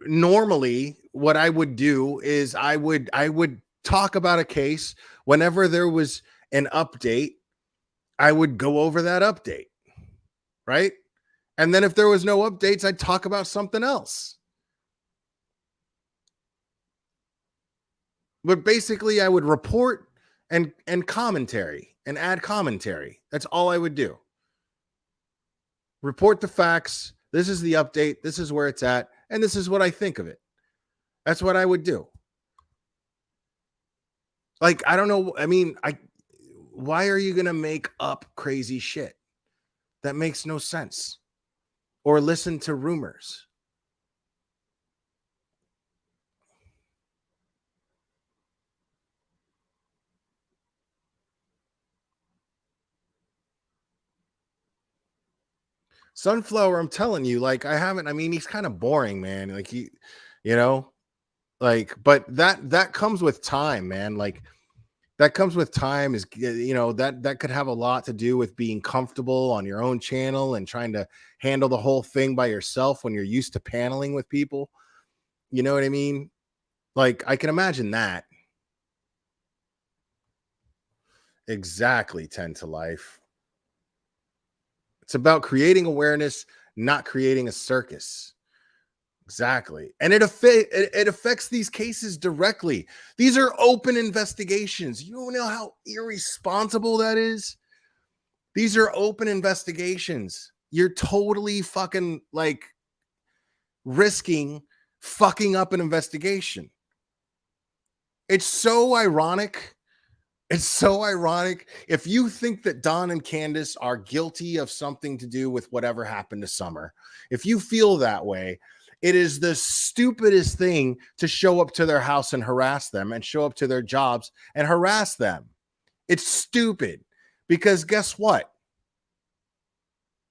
normally what I would do is I would talk about a case whenever there was an update. I would go over that update, right? And then if there was no updates, I'd talk about something else. But basically I would report and commentary and add commentary. That's all I would do. Report the facts. This is the update. This is where it's at. And this is what I think of it. That's what I would do. Like, I don't know. I mean, why are you going to make up crazy shit? That makes no sense. or listen to rumors. Sunflower, I'm telling you, like I mean, he's kind of boring, man. Like you know, like, but that comes with time, man. Like that comes with time is, that could have a lot to do with being comfortable on your own channel and trying to handle the whole thing by yourself when you're used to paneling with people. You know what I mean? Like I can imagine that. Exactly. 10 to life. It's about creating awareness, not creating a circus. Exactly. And it affects these cases directly. These are open investigations. You don't know how irresponsible that is. These are open investigations. You're totally fucking like risking fucking up an investigation. It's so ironic. It's so ironic. If you think that Don and Candace are guilty of something to do with whatever happened to Summer, if you feel that way, it is the stupidest thing to show up to their house and harass them and show up to their jobs and harass them. It's stupid because guess what?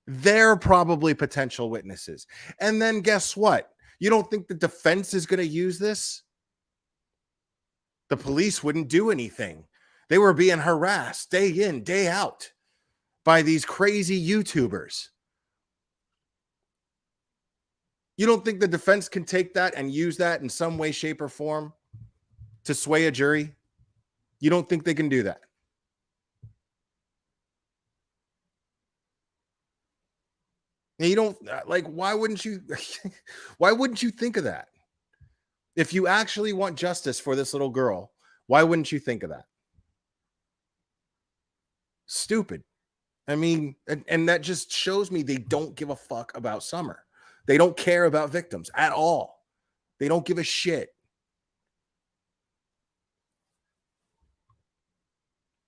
They're probably potential witnesses. And then guess what? You don't think the defense is going to use this? The police wouldn't do anything. They were being harassed day in, day out by these crazy YouTubers. You don't think the defense can take that and use that in some way, shape, or form to sway a jury? You don't think they can do that? And you don't like, why wouldn't you think of that? If you actually want justice for this little girl, why wouldn't you think of that? Stupid. I mean, and that just shows me they don't give a fuck about Summer. They don't care about victims at all. They don't give a shit.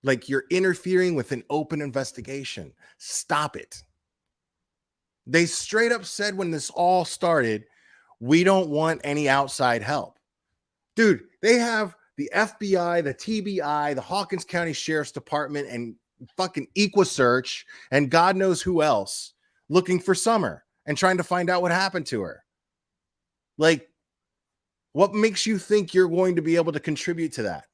Like, you're interfering with an open investigation. Stop it. They straight up said when this all started, we don't want any outside help. Dude, they have the FBI, the TBI, the Hawkins County Sheriff's Department, and fucking EquaSearch, and God knows who else looking for Summer and trying to find out what happened to her. Like, what makes you think you're going to be able to contribute to that?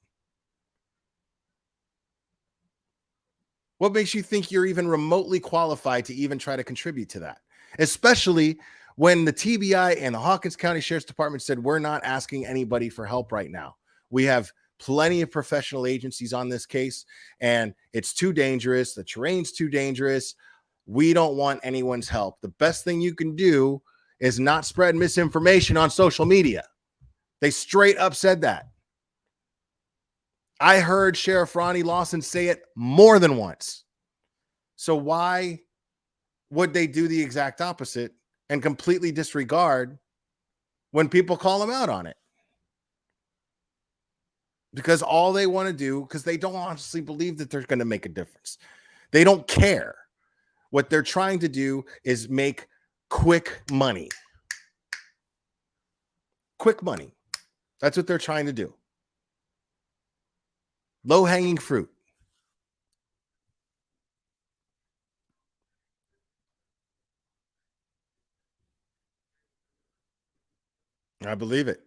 What makes you think you're even remotely qualified to even try to contribute to that? Especially when the TBI and the Hawkins County Sheriff's Department said, we're not asking anybody for help right now. We have plenty of professional agencies on this case, and it's too dangerous. The terrain's too dangerous. We don't want anyone's help. The best thing you can do is not spread misinformation on social media. They straight up said that. I heard Sheriff Ronnie Lawson say it more than once. So why would they do the exact opposite and completely disregard when people call them out on it? Because all they want to do, because they don't honestly believe that they're going to make a difference. They don't care. What they're trying to do is make quick money. Quick money. That's what they're trying to do. Low-hanging fruit. I believe it.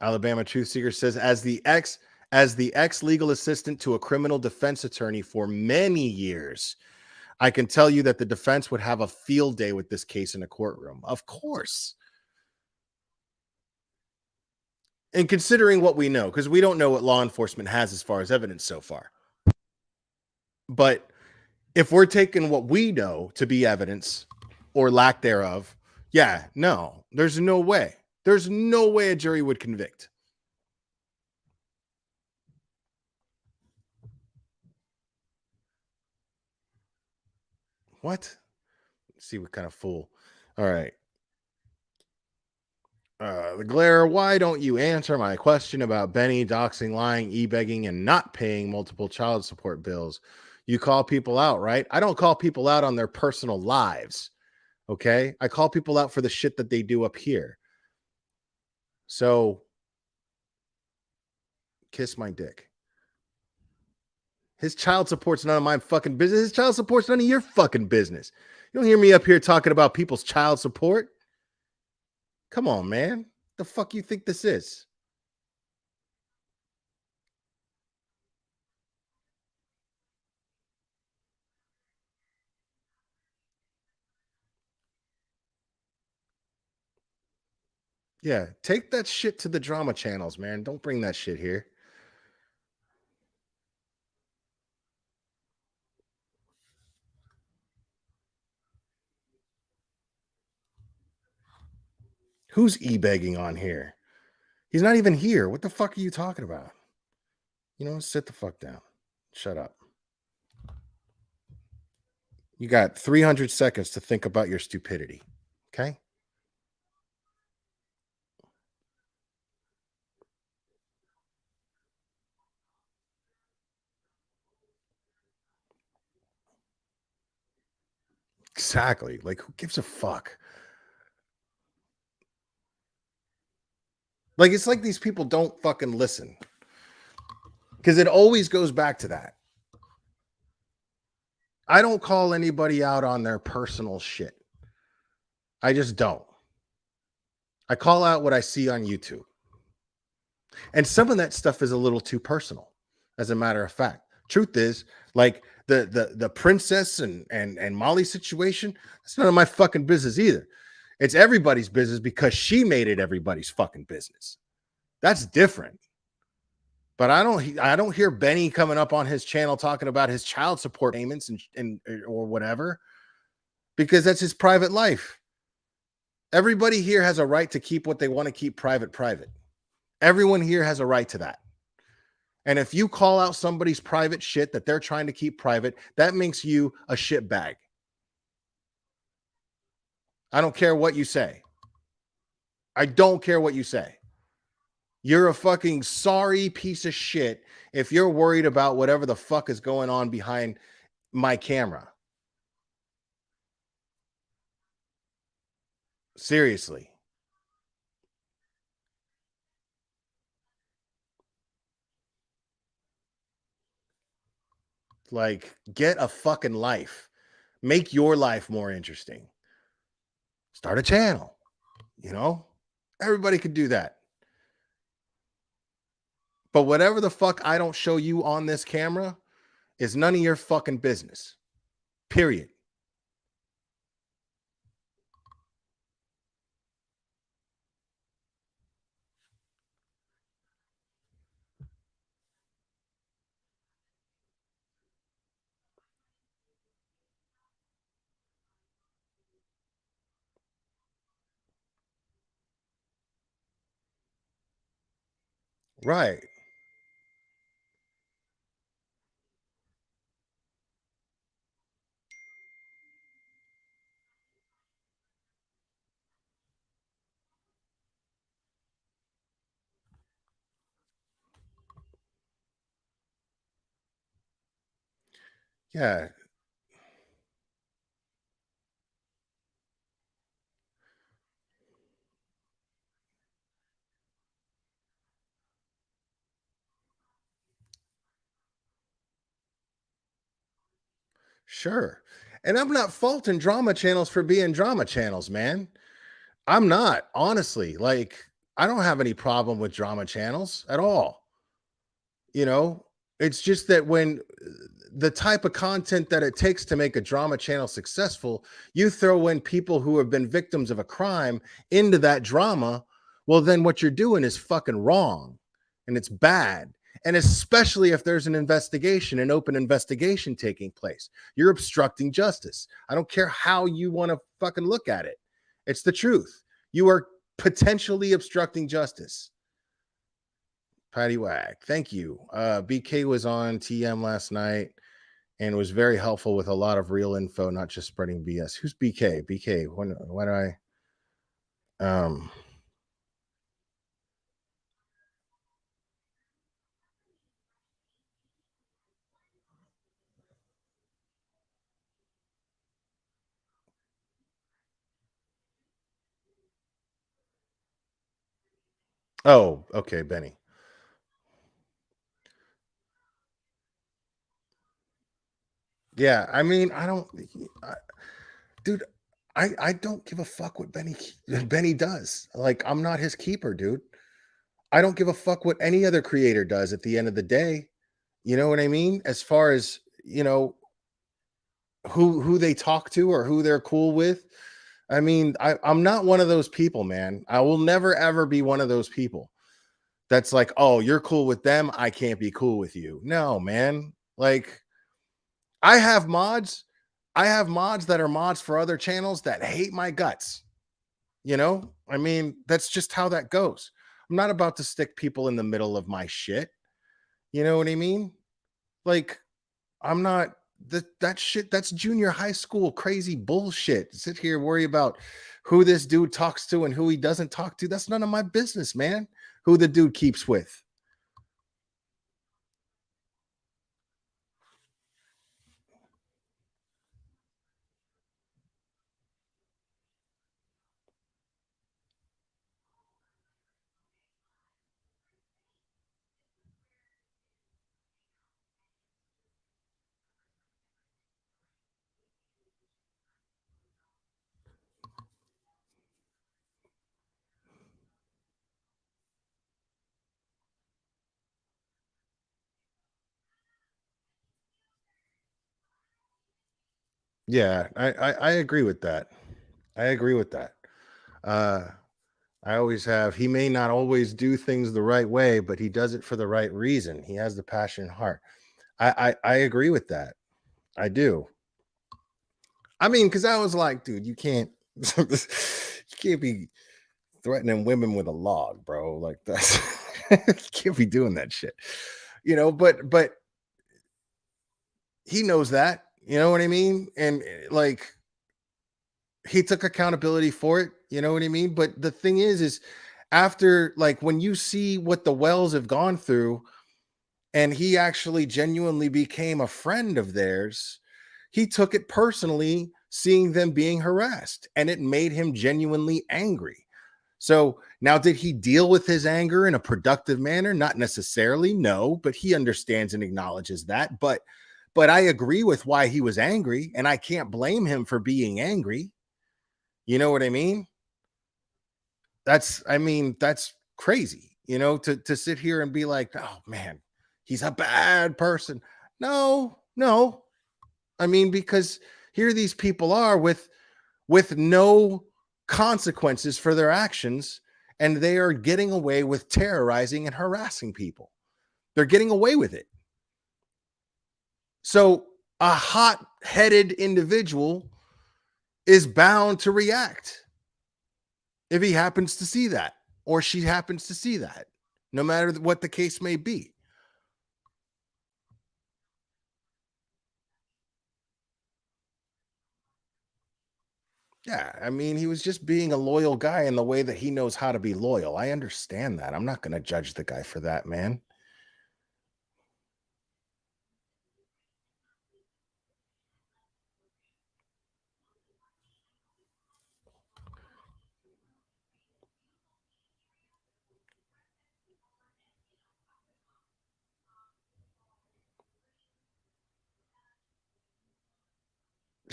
Alabama Truth Seeker says, as the ex legal assistant to a criminal defense attorney for many years, I can tell you that the defense would have a field day with this case in a courtroom. Of course. And considering what we know, because we don't know what law enforcement has as far as evidence so far. But if we're taking what we know to be evidence or lack thereof, yeah, no, there's no way. There's no way a jury would convict. What? Let's see what kind of fool. All right. The Glare, why don't you answer my question about Benny doxing, lying, e-begging, and not paying multiple child support bills? You call people out, right? I don't call people out on their personal lives. Okay. I call people out for the shit that they do up here. So kiss my dick. His child support's none of my fucking business. His child support's none of your fucking business. You don't hear me up here talking about people's child support. Come on, man. The fuck you think this is? Yeah, take that shit to the drama channels, man. Don't bring that shit here. Who's e-begging on here? He's not even here. What the fuck are you talking about? You know, sit the fuck down. Shut up. You got 300 seconds to think about your stupidity. Okay? Exactly. Like, who gives a fuck? Like, it's like these people don't fucking listen. Because it always goes back to that. I don't call anybody out on their personal shit. I just don't. I call out what I see on YouTube. And some of that stuff is a little too personal, as a matter of fact. Truth is, like the princess and Molly situation, that's none of my fucking business either. It's everybody's business because she made it everybody's fucking business. That's different. But I don't hear Benny coming up on his channel talking about his child support payments and or whatever, because that's his private life. Everybody here has a right to keep what they want to keep private. Everyone here has a right to that. And if you call out somebody's private shit that they're trying to keep private, that makes you a shit bag. I don't care what you say. I don't care what you say. You're a fucking sorry piece of shit if you're worried about whatever the fuck is going on behind my camera. Seriously. Like, get a fucking life. Make your life more interesting. Start a channel. You know, everybody could do that. But whatever the fuck I don't show you on this camera is none of your fucking business. Period. Right. Yeah. Sure. And I'm not faulting drama channels for being drama channels, man. I'm not, honestly. Like, I don't have any problem with drama channels at all. You know, it's just that when the type of content that it takes to make a drama channel successful, you throw in people who have been victims of a crime into that drama, well, then what you're doing is fucking wrong and it's bad. And especially if there's an investigation, an open investigation taking place, you're obstructing justice. I don't care how you want to fucking look at it. It's the truth. You are potentially obstructing justice. Patty Wag, thank you. BK was on TM last night and was very helpful with a lot of real info, not just spreading BS. Who's BK? BK, when do I Oh, okay, Benny. Yeah, I mean, dude, I don't give a fuck what Benny does. Like, I'm not his keeper, dude. I don't give a fuck what any other creator does at the end of the day. You know what I mean? As far as, who they talk to or who they're cool with. I mean, I'm not one of those people, man. I will never ever be one of those people that's like, oh, you're cool with them, I can't be cool with you. No, man. Like, I have mods. I have mods that are mods for other channels that hate my guts. I mean, that's just how that goes. I'm not about to stick people in the middle of my shit. You know what I mean? Like, I'm not that shit. That's junior high school crazy bullshit. Sit here, worry about who this dude talks to and who he doesn't talk to. That's none of my business, man. Who the dude keeps with. Yeah, I agree with that. I agree with that. Uh I always have. He may not always do things the right way, but he does it for the right reason. He has the passion and heart. I agree with that. I do. I mean, because I was like, dude, you can't you can't be threatening women with a log, bro. Like that's you can't be doing that shit. But he knows that. You know what I mean? And like he took accountability for it. You know what I mean? But the thing is after like when you see what the Wells have gone through, and he actually genuinely became a friend of theirs, he took it personally, seeing them being harassed, and it made him genuinely angry. So now, did he deal with his anger in a productive manner? Not necessarily, no, but he understands and acknowledges that. But I agree with why he was angry, and I can't blame him for being angry. You know what I mean? That's crazy, to sit here and be like, oh man, he's a bad person. No, no. I mean, because here these people are with no consequences for their actions, and they are getting away with terrorizing and harassing people. They're getting away with it. So a hot-headed individual is bound to react if he happens to see that, or she happens to see that, no matter what the case may be. Yeah, I mean, he was just being a loyal guy in the way that he knows how to be loyal. I understand that. I'm not going to judge the guy for that, man.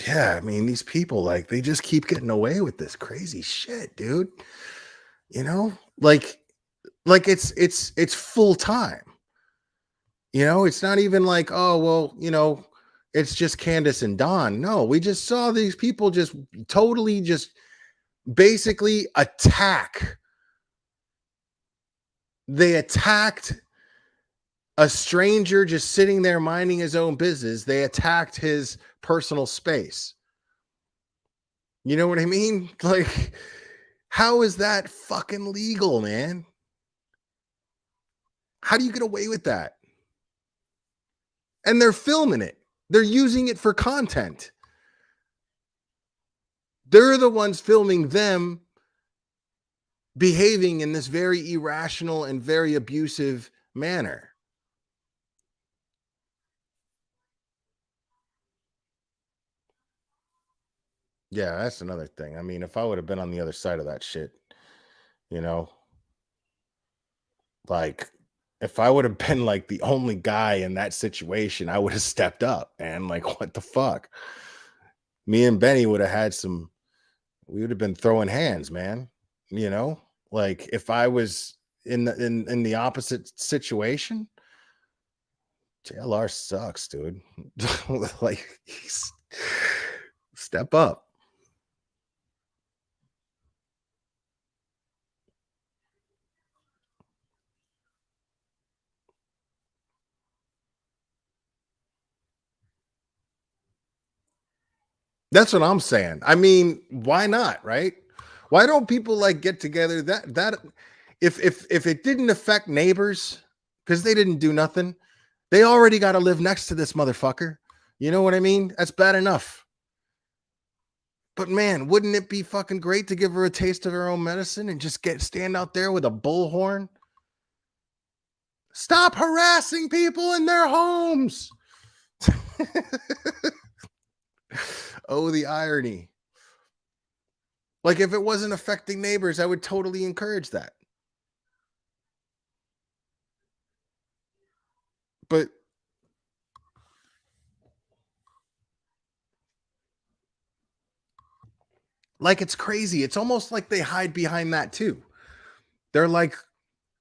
Yeah, I mean, these people, like, they just keep getting away with this crazy shit, dude. You know, like it's full time. It's not even like, oh well, it's just Candace and Don. No, we just saw these people just totally just basically attack. They attacked a stranger just sitting there minding his own business. They attacked his personal space. You know what I mean? Like, how is that fucking legal, man? How do you get away with that? And they're filming it. They're using it for content. They're the ones filming them behaving in this very irrational and very abusive manner. Yeah, that's another thing. I mean, if I would have been on the other side of that shit, you know, Like, if I would have been like the only guy in that situation, I would have stepped up, man. Like, what the fuck? Me and Benny would have had some, we would have been throwing hands, man. You know, like if I was in the opposite situation, JLR sucks, dude. Like, step up. That's what I'm saying. I mean, why not, right? Why don't people like get together? That if it didn't affect neighbors because they didn't do nothing, they already got to live next to this motherfucker. You know what I mean? That's bad enough. But man, wouldn't it be fucking great to give her a taste of her own medicine and just stand out there with a bullhorn? Stop harassing people in their homes. Oh, the irony. Like, if it wasn't affecting neighbors, I would totally encourage that. But like, it's crazy. It's almost like they hide behind that too. They're like,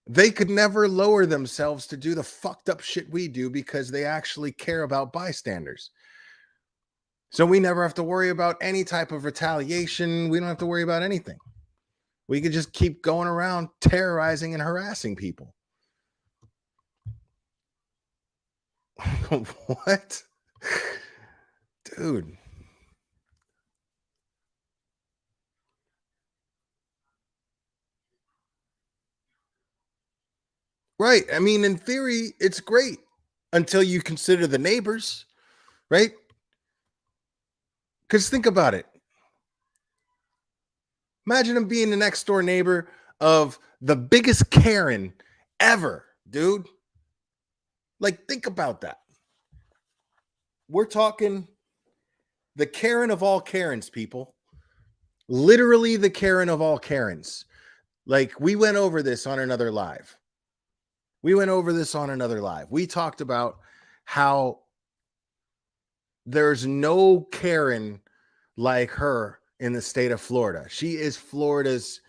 they could never lower themselves to do the fucked up shit we do because they actually care about bystanders. So we never have to worry about any type of retaliation. We don't have to worry about anything. We could just keep going around terrorizing and harassing people. What? Dude. Right. I mean, in theory, it's great until you consider the neighbors, right? Because think about it. Imagine him being the next door neighbor of the biggest Karen ever, dude. Like, think about that. We're talking the Karen of all Karens, people. Literally the Karen of all Karens. Like, we went over this on another live. We talked about how there's no Karen like her in the state of Florida. She is Florida's.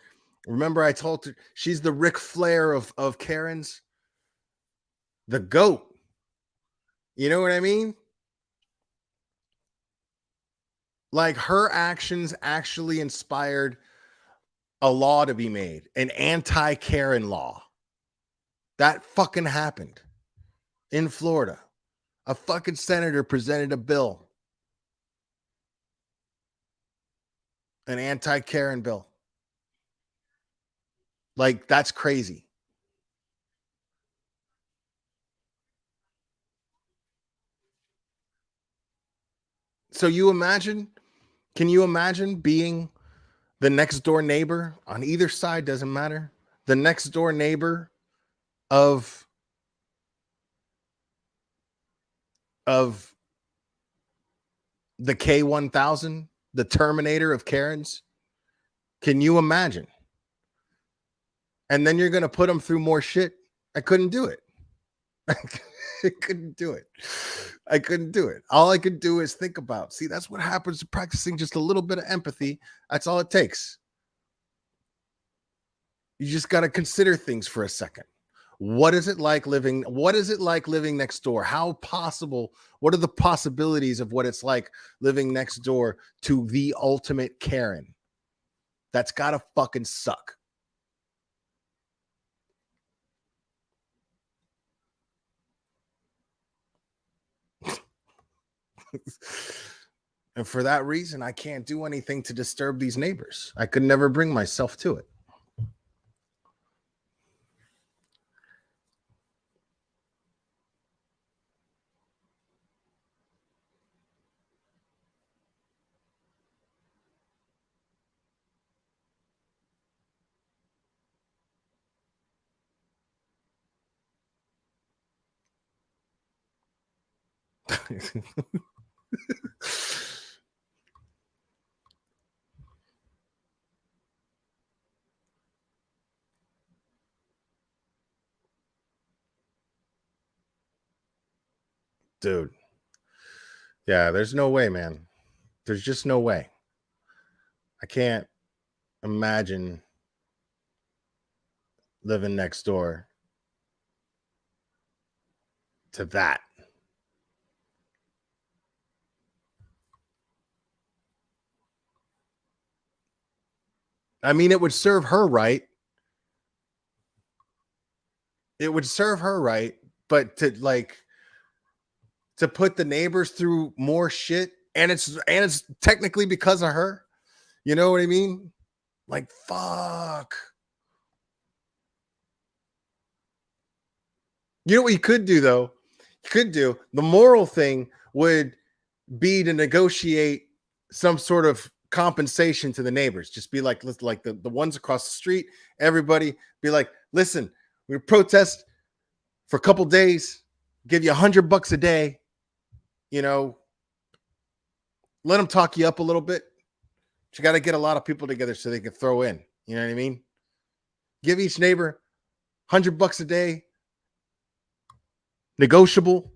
Remember, I told her she's the Ric Flair of Karens, the GOAT. You know what I mean? Like, her actions actually inspired a law to be made, an anti-Karen law. That fucking happened in Florida. A fucking senator presented a bill, an anti-Karen bill. Like, that's crazy. So can you imagine being the next door neighbor on either side? Doesn't matter. The next door neighbor of the K1000, the Terminator of Karens. Can you imagine? And then you're going to put them through more shit. I couldn't do it. I couldn't do it. All I could do is think about. See, that's what happens to practicing just a little bit of empathy. That's all it takes. You just got to consider things for a second. What is it like living next door? How possible? What are the possibilities of what it's like living next door to the ultimate Karen? That's got to fucking suck. And for that reason, I can't do anything to disturb these neighbors. I could never bring myself to it. Dude. Yeah, there's no way, man. There's just no way. I can't imagine living next door to that. I mean, it would serve her right. It would serve her right, but to put the neighbors through more shit, and it's technically because of her. You know what I mean? Like, fuck. You know what you could do, though? You could do the moral thing would be to negotiate some sort of compensation to the neighbors. Just be like, like the ones across the street, everybody be like, listen, we protest for a couple days, give you $100 a day, you know, let them talk you up a little bit. But you got to get a lot of people together so they can throw in. You know what I mean? Give each neighbor $100 a day, negotiable,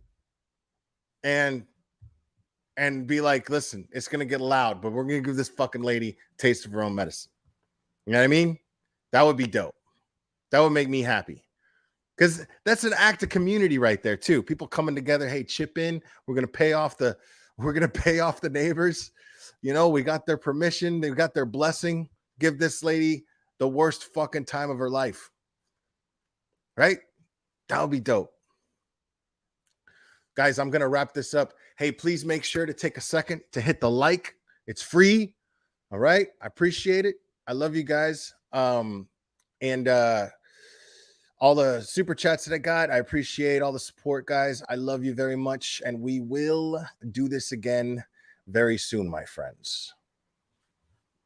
and be like, listen, it's going to get loud, but we're going to give this fucking lady a taste of her own medicine. You know what I mean? That would be dope. That would make me happy. Because that's an act of community right there, too. People coming together, hey, chip in. We're going to pay off the neighbors. You know, we got their permission. They got their blessing. Give this lady the worst fucking time of her life. Right? That would be dope. Guys, I'm going to wrap this up. Hey, please make sure to take a second to hit the like. It's free. All right. I appreciate it. I love you guys. And all the super chats that I got, I appreciate all the support, guys. I love you very much. And we will do this again very soon, my friends.